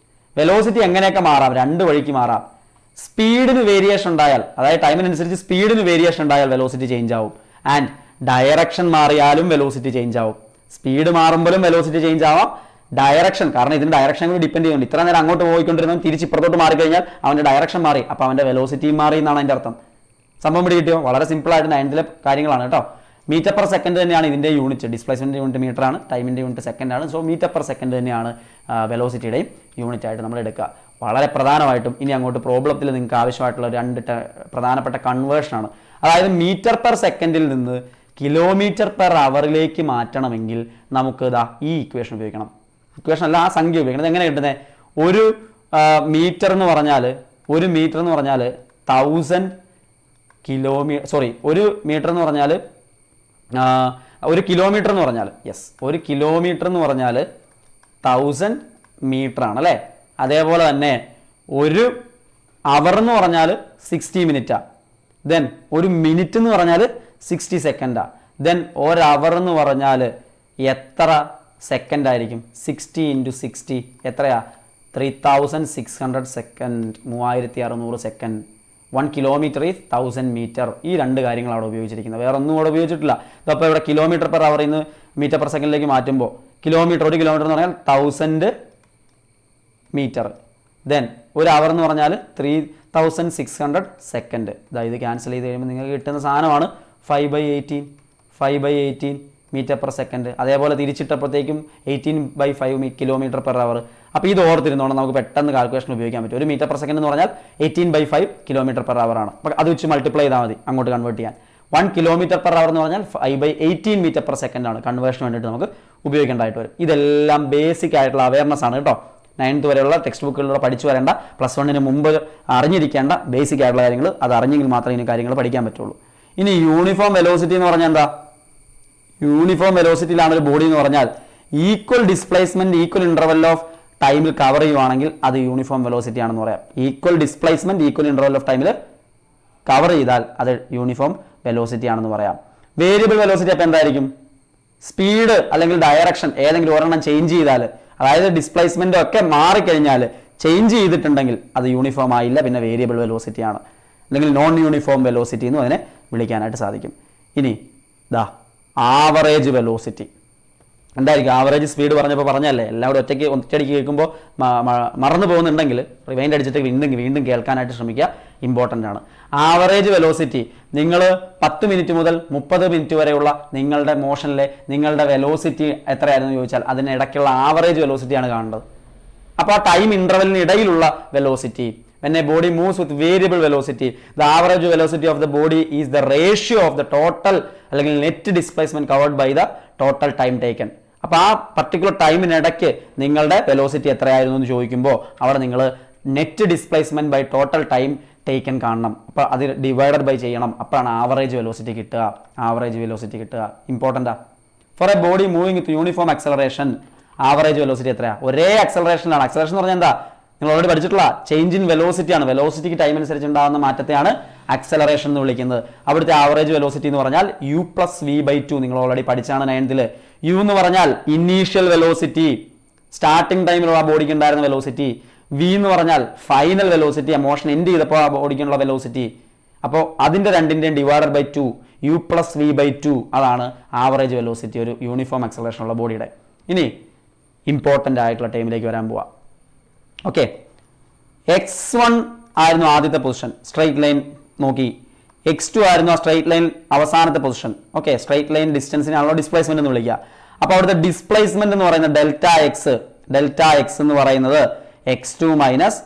വെലോസിറ്റി എങ്ങനെയൊക്കെ മാറാം? രണ്ട് വഴിക്ക് മാറാം. സ്പീഡിന് വേരിയേഷൻ ഉണ്ടായാൽ, അതായത് ടൈമിനനുസരിച്ച് സ്പീഡിന് വേരിയേഷൻ ഉണ്ടായാൽ വെലോസിറ്റി ചേഞ്ച് ആവും. ആൻഡ് ഡയറക്ഷൻ മാറിയാലും വെലോസിറ്റി ചേഞ്ച് ആവും. സ്പീഡ് മാറുമ്പോഴും വെലോസിറ്റി ചേഞ്ച് ആവാം. ഡയറക്ഷൻ, കാരണം ഇതിന് ഡയറക്ഷൻ കൂടി ഡിപ്പെൻഡ് ചെയ്യുന്നുണ്ട്. ഇത്ര നേരം അങ്ങോട്ട് പോയിക്കൊണ്ടിരുന്നവൻ തിരിച്ച് ഇപ്പുറത്തോട്ട് മാറിക്കഴിഞ്ഞാൽ അവൻ്റെ ഡയറക്ഷൻ മാറി, അപ്പോൾ അവൻ്റെ വെലോസിറ്റിയും മാറി എന്നാണ് അതിൻ്റെ അർത്ഥം. സംഭവം പിടി കിട്ടിയോ? വളരെ സിമ്പിളായിട്ട് 9th കാര്യങ്ങളാണ് കേട്ടോ. മീറ്റർ പെർ സെക്കൻഡ് തന്നെയാണ് ഇതിൻ്റെ യൂണിറ്റ്. ഡിസ്പ്ലേസ്മെൻറ്റ് യൂണിറ്റ് മീറ്റർ ആണ്, ടൈമിൻ്റെ യൂണിറ്റ് സെക്കൻഡ് ആണ്. സോ മീറ്റർ പെർ സെക്കൻഡ് തന്നെയാണ് വെലോസിറ്റിയുടെയും യൂണിറ്റ് ആയിട്ട് നമ്മൾ എടുക്കുക. വളരെ പ്രധാനമായിട്ടും ഇനി അങ്ങോട്ട് പ്രോബ്ലത്തിൽ നിങ്ങൾക്ക് ആവശ്യമായിട്ടുള്ള രണ്ട് പ്രധാനപ്പെട്ട കൺവേർഷനാണ്. അതായത് മീറ്റർ പെർ സെക്കൻഡിൽ നിന്ന് കിലോമീറ്റർ പെർ അവറിലേക്ക് മാറ്റണമെങ്കിൽ നമുക്ക് ഇതാ ഈ ഇക്വേഷൻ ഉപയോഗിക്കണം. ഇക്വേഷൻ അല്ല, ആ സംഖ്യ ഉപയോഗിക്കണം. എങ്ങനെ കിട്ടുന്നത്? ഒരു മീറ്റർ എന്ന് പറഞ്ഞാൽ 1000 കിലോമീറ്റർ, സോറി, ഒരു മീറ്റർ എന്ന് പറഞ്ഞാൽ ഒരു കിലോമീറ്റർ എന്ന് പറഞ്ഞാൽ ഒരു കിലോമീറ്റർ എന്ന് പറഞ്ഞാൽ 1000 മീറ്റർ ആണ് അല്ലേ. അതേപോലെ തന്നെ ഒരു അവർ എന്ന് പറഞ്ഞാൽ 60 മിനിറ്റാണ്. ദെൻ ഒരു മിനിറ്റ് എന്ന് പറഞ്ഞാൽ 60 സെക്കൻഡാണ്. ദെൻ ഒരു അവർ എന്ന് പറഞ്ഞാൽ എത്ര സെക്കൻഡ് ആയിരിക്കും? 60 × 60 എത്രയാ? 3600 second, 3600 second. 1 kilometre is 1000 metre. ഈ രണ്ട് കാര്യങ്ങളാണ് ഉപയോഗിച്ചിരിക്കുന്നത്, വേറെ ഒന്നും ഇവിടെ ഉപയോഗിച്ചിട്ടില്ല. ഇതപ്പോൾ ഇവിടെ കിലോമീറ്റർ പെർ അവർ നിന്ന് മീറ്റർ പെർ സെക്കൻഡിലേക്ക് മാറ്റുമ്പോൾ കിലോമീറ്റർ, ഒരു കിലോമീറ്റർ എന്ന് പറഞ്ഞാൽ 1000 മീറ്റർ. ദെൻ ഒരു അവർ എന്ന് പറഞ്ഞാൽ 3600 സെക്കൻഡ്. ഇത് ക്യാൻസൽ ചെയ്ത് കഴിയുമ്പോൾ നിങ്ങൾക്ക് കിട്ടുന്ന സാധനമാണ് 5/18 മീറ്റർ പെർ സെക്കൻഡ്. അതേപോലെ തിരിച്ചിട്ടപ്പോഴത്തേക്കും 18/5 കിലോമീറ്റർ പെർ അവർ. അപ്പോൾ ഇത് ഓർത്തിരുന്നോണ്ട് നമുക്ക് പെട്ടെന്ന് കാൽക്കുലേഷൻ ഉപയോഗിക്കാൻ പറ്റും. ഒരു മീറ്റർ പെർ സെക്കൻഡ് എന്ന് പറഞ്ഞാൽ 18/5 കിലോമീറ്റർ പെർ അവർ ആണ്. അപ്പോൾ അത് വെച്ച് മൾട്ടിപ്ലൈ ചെയ്താൽ മതി അങ്ങോട്ട് കൺവേർട്ട് ചെയ്യാൻ. 1 കിലോമീറ്റർ പെർ അവർ എന്ന് പറഞ്ഞാൽ 5/18 മീറ്റർ പെർ സെക്കൻഡ് ആണ് കൺവേർഷന് വേണ്ടിയിട്ട് നമുക്ക് ഉപയോഗിക്കേണ്ടതായിട്ട് വരും. ഇതെല്ലാം ബേസിക് ആയിട്ടുള്ള അവയർനെസ് ആണ് കേട്ടോ. 9th വരെയുള്ള ടെക്സ്റ്റ് ബുക്കുകളിലൂടെ പഠിച്ചു വരേണ്ട, +1 മുമ്പ് അറിഞ്ഞിരിക്കേണ്ട ബേസിക് ആയിട്ടുള്ള കാര്യങ്ങൾ. അത് അറിഞ്ഞെങ്കിൽ മാത്രമേ ഇനി കാര്യങ്ങൾ പഠിക്കാൻ പറ്റുള്ളൂ. ഇനി യൂണിഫോം വെലോസിറ്റി എന്ന് പറഞ്ഞാൽ എന്താ? യൂണിഫോം വെലോസിറ്റിയിലാണ് ഒരു ബോഡി എന്ന് പറഞ്ഞാൽ equal displacement equal interval of ടൈമിൽ കവർ ചെയ്യുവാണെങ്കിൽ അത് യൂണിഫോം വെലോസിറ്റി ആണെന്ന് പറയാം. Equal displacement equal interval of ടൈമിൽ കവർ ചെയ്താൽ അത് യൂണിഫോം വെലോസിറ്റി ആണെന്ന് പറയാം. വേരിയബിൾ വെലോസിറ്റി അപ്പോൾ എന്തായിരിക്കും? സ്പീഡ് അല്ലെങ്കിൽ ഡയറക്ഷൻ ഏതെങ്കിലും ഒരെണ്ണം ചേഞ്ച് ചെയ്താൽ, അതായത് ഡിസ്പ്ലേസ്മെന്റ് ഒക്കെ മാറിക്കഴിഞ്ഞാൽ ചേഞ്ച് ചെയ്തിട്ടുണ്ടെങ്കിൽ അത് യൂണിഫോം ആയില്ല, പിന്നെ വേരിയബിൾ വെലോസിറ്റി ആണ്, അല്ലെങ്കിൽ നോൺ യൂണിഫോം വെലോസിറ്റി എന്നും അതിനെ വിളിക്കാനായിട്ട് സാധിക്കും. ഇനി ആവറേജ് വെലോസിറ്റി എന്തായിരിക്കും? ആവറേജ് സ്പീഡ് പറഞ്ഞല്ലേ, എല്ലാവരും ഒറ്റയടിക്ക് കേൾക്കുമ്പോൾ മറന്നു പോകുന്നുണ്ടെങ്കിൽ റിവൈൻഡ് അടിച്ചിട്ട് വീണ്ടും കേൾക്കാനായിട്ട് ശ്രമിക്കുക, ഇമ്പോർട്ടൻ്റ് ആണ്. ആവറേജ് വെലോസിറ്റി നിങ്ങൾ 10 മിനിറ്റ് മുതൽ 30 മിനിറ്റ് വരെയുള്ള നിങ്ങളുടെ മോഷനിലെ നിങ്ങളുടെ വെലോസിറ്റി എത്രയായിരുന്നു ചോദിച്ചാൽ അതിനിടയ്ക്കുള്ള ആവറേജ് വെലോസിറ്റിയാണ് കാണേണ്ടത്. അപ്പോൾ ആ ടൈം ഇൻ്റർവെലിന് ഇടയിലുള്ള velocity. When a body moves with variable velocity, the average velocity of the body is the ratio of the total അല്ലെങ്കിൽ net displacement covered by the total time taken. അപ്പോൾ ആ particular ടൈമിനിടയ്ക്ക് നിങ്ങളുടെ velocity എത്രയായിരുന്നു എന്ന് ചോദിക്കുമ്പോൾ അവിടെ നിങ്ങൾ net displacement by total time taken കാണണം. അപ്പോൾ അത് ഡിവൈഡഡ് ബൈ ചെയ്യണം. അപ്പോഴാണ് ആവറേജ് വെലോസിറ്റി കിട്ടുക. ഇമ്പോർട്ടൻ്റാ. For a body moving with uniform acceleration, average velocity എത്രയാണ്? ഒരേ ആക്സലറേഷനാണ്. ആക്സലറേഷൻ എന്ന് പറഞ്ഞാൽ എന്താ? നിങ്ങൾ ഓൾറെഡി പഠിച്ചിട്ടുള്ള ചേഞ്ച് ഇൻ വെലോസിറ്റി ആണ്. വെലോസിറ്റിക്ക് ടൈം അനുസരിച്ച് ഉണ്ടാകുന്ന മാറ്റത്തെയാണ് ആക്സലറേഷൻ എന്ന് വിളിക്കുന്നത്. അവിടുത്തെ ആവറേജ് വെലോസിറ്റി എന്ന് പറഞ്ഞാൽ u+v/2. നിങ്ങൾ ഓൾറെഡി പഠിച്ചാണ് 9th. u എന്ന് പറഞ്ഞാൽ ഇനീഷ്യൽ വെലോസിറ്റി, സ്റ്റാർട്ടിംഗ് ടൈമിലുള്ള ആ ബോഡിക്ക് ഉണ്ടായിരുന്ന വെലോസിറ്റി. v എന്ന് പറഞ്ഞാൽ ഫൈനൽ വെലോസിറ്റി, മോഷൻ എൻഡ് ചെയ്തപ്പോൾ ആ ബോഡിക്കുള്ള വെലോസിറ്റി. അപ്പോൾ അതിൻ്റെ രണ്ടിൻ്റെയും ഡിവൈഡഡ് ബൈ 2, u+v/2 അതാണ് ആവറേജ് വെലോസിറ്റി ഒരു യൂണിഫോം ആക്സലറേഷൻ ഉള്ള ബോഡിയുടെ. ഇനി ഇമ്പോർട്ടൻ്റ് ആയിട്ടുള്ള ടൈമിലേക്ക് വരാൻ പോവാം. ഓക്കെ, x1 ആയിരുന്നു ആദ്യത്തെ പൊസിഷൻ, സ്ട്രൈറ്റ് ലൈൻ നോക്കി. x2 ആയിരുന്നു ആ സ്ട്രൈറ്റ് ലൈൻ അവസാനത്തെ പൊസിഷൻ. ഓക്കെ, സ്ട്രൈറ്റ് ലൈൻ ഡിസ്റ്റൻസിനാണല്ലോ ഡിസ്പ്ലേസ്മെന്റ് എന്ന് വിളിക്കുക. അപ്പോൾ അവിടുത്തെ ഡിസ്പ്ലേസ്മെന്റ് എന്ന് പറയുന്നത് ഡെൽറ്റ എക്സ് എന്ന് പറയുന്നത് x2 മൈനസ്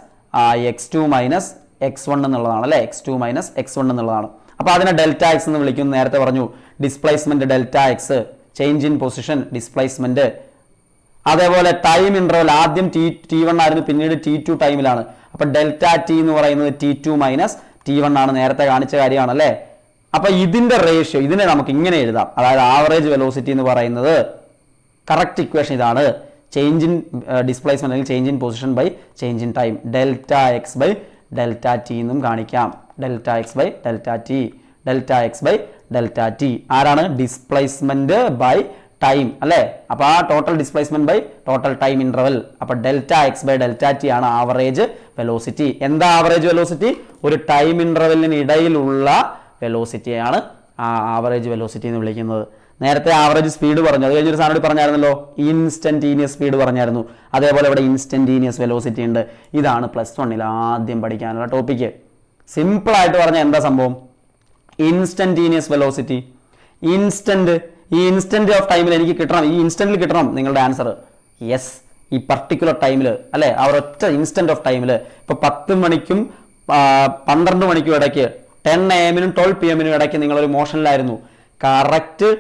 x1 എന്നുള്ളതാണ് അല്ലേ. x2 മൈനസ് x1 എന്നുള്ളതാണ്. അപ്പോൾ അതിനെ ഡെൽറ്റ എക്സ് എന്ന് വിളിക്കുന്നു. നേരത്തെ പറഞ്ഞു displacement delta X, change in position displacement. അതേപോലെ ടൈം ഇന്റർവൽ ആദ്യം t1 ആയിരുന്നു, പിന്നീട് t2 ടൈമിലാണ്. അപ്പോൾ ഡെൽറ്റ ടി എന്ന് പറയുന്നത് t2 മൈനസ് t1 ആണ്. നേരത്തെ കാണിച്ച കാര്യമാണ് അല്ലേ. അപ്പോൾ ഇതിൻ്റെ റേഷ്യോ ഇതിനെ നമുക്ക് ഇങ്ങനെ എഴുതാം. അതായത് ആവറേജ് വെലോസിറ്റി എന്ന് പറയുന്നത് കറക്റ്റ് ഇക്വേഷൻ ഇതാണ്. ചേഞ്ച് ഇൻ ഡിസ്പ്ലേസ്മെന്റ് അല്ലെങ്കിൽ change in position by change in time, delta X by delta t എന്നും കാണിക്കാം. Delta X by delta t, delta X by delta t ആരാണ്? ഡിസ്പ്ലേസ്മെന്റ് ബൈ ടൈം അല്ലേ? അപ്പോൾ ആ total displacement by total time interval. അപ്പോൾ delta X by delta t ആണ് average velocity. എന്താ average velocity? ഒരു ടൈം ഇന്റർവെല്ലിന് ഇടയിലുള്ള വെലോസിറ്റിയാണ് ആ ആവറേജ് വെലോസിറ്റി എന്ന് വിളിക്കുന്നത്. നേരത്തെ ആവറേജ് സ്പീഡ് പറഞ്ഞു, അത് കഴിഞ്ഞൊരു സാധനം പറഞ്ഞായിരുന്നല്ലോ, ഇൻസ്റ്റന്റീനിയസ് സ്പീഡ് പറഞ്ഞായിരുന്നു. അതേപോലെ ഇവിടെ ഇൻസ്റ്റന്റീനിയസ് വെലോസിറ്റി ഉണ്ട്. ഇതാണ് +1 ആദ്യം പഠിക്കാനുള്ള ടോപ്പിക്ക്. സിമ്പിളായിട്ട് പറഞ്ഞാൽ എന്താ സംഭവം? ഇൻസ്റ്റന്റീനിയസ് വെലോസിറ്റി, ഇൻസ്റ്റന്റ്, ഈ ഇൻസ്റ്റന്റ് ഓഫ് ടൈമിൽ എനിക്ക് കിട്ടണം, ഈ ഇൻസ്റ്റന്റിൽ കിട്ടണം നിങ്ങളുടെ ആൻസർ. യെസ്, ഈ പർട്ടിക്കുലർ ടൈമിൽ അല്ലേ, ആ ഒരൊറ്റ ഇൻസ്റ്റന്റ് ഓഫ് ടൈമിൽ. ഇപ്പോൾ 10 മണിക്കും 12 മണിക്കും ഇടയ്ക്ക് 10 AM 12 PM ഇടയ്ക്ക് നിങ്ങളൊരു മോഷനിലായിരുന്നു. കറക്റ്റ്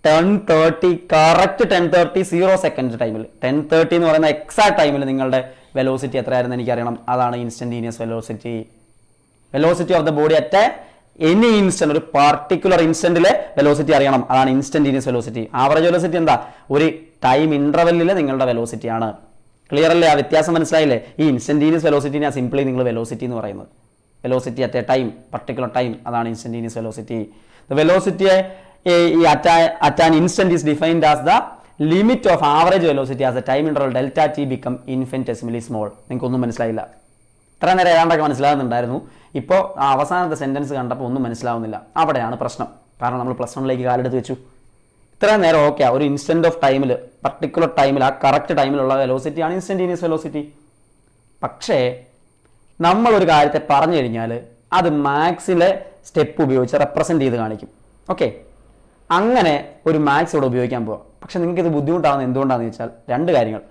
10:30 0 സെക്കൻഡ് ടൈമിൽ, 10:30 എന്ന് പറയുന്ന എക്സാക്ട് ടൈമിൽ നിങ്ങളുടെ വെലോസിറ്റി എത്രയായിരുന്നു എനിക്കറിയണം. അതാണ് instantaneous velocity. Velocity of the body at any instant, ഒരു പർട്ടിക്കുലർ ഇൻസ്റ്റന്റിലെ വെലോസിറ്റി അറിയണം. അതാണ് ഇൻസ്റ്റന്റീനിയസ് വെലോസിറ്റി. ആവറേജ് വെലോസിറ്റി എന്താ? ഒരു ടൈം ഇന്റർവെല്ലിലെ നിങ്ങളുടെ വെലോസിറ്റി ആണ്. ക്ലിയർ അല്ലേ? ആ വ്യത്യാസം മനസ്സിലായില്ലേ? ഈ ഇൻസ്റ്റന്റീനിയസ് വെലോസിറ്റിനെ സിംപ്ലി നിങ്ങൾ വെലോസിറ്റി എന്ന് പറയുന്നത്. Velocity at a time, particular time, അതാണ് instantaneous velocity. The velocity at an instant is defined as the limit of average velocity as the time interval delta t become infinitesimally small. നിങ്ങൾക്കൊന്നും മനസ്സിലായില്ല. ഇത്ര നേരം ഏതാണ്ടൊക്കെ മനസ്സിലാകുന്നുണ്ടായിരുന്നു. ഇപ്പോൾ ആ അവസാനത്തെ സെൻറ്റൻസ് കണ്ടപ്പോൾ ഒന്നും മനസ്സിലാവുന്നില്ല. അവിടെയാണ് പ്രശ്നം. കാരണം നമ്മൾ +1 കാലെടുത്ത് വെച്ചു. ഇത്ര നേരം ഓക്കെ, ഒരു ഇൻസ്റ്റന്റ് ഓഫ് ടൈമിൽ, പർട്ടിക്കുലർ ടൈമിൽ, ആ കറക്റ്റ് ടൈമിലുള്ള വെലോസിറ്റിയാണ് ഇൻസ്റ്റന്റീനിയസ് വെലോസിറ്റി. പക്ഷേ നമ്മളൊരു കാര്യത്തെ പറഞ്ഞു കഴിഞ്ഞാൽ അത് മാത്സിലെ സ്റ്റെപ്പ് ഉപയോഗിച്ച് റെപ്രസെൻറ്റ് ചെയ്ത് കാണിക്കും. ഓക്കെ, അങ്ങനെ ഒരു മാത്സ് ഇവിടെ ഉപയോഗിക്കാൻ പോവാം. പക്ഷെ നിങ്ങൾക്ക് ഇത് ബുദ്ധിമുട്ടാകുന്നത് എന്തുകൊണ്ടാണെന്ന് വെച്ചാൽ 2 കാര്യങ്ങൾ.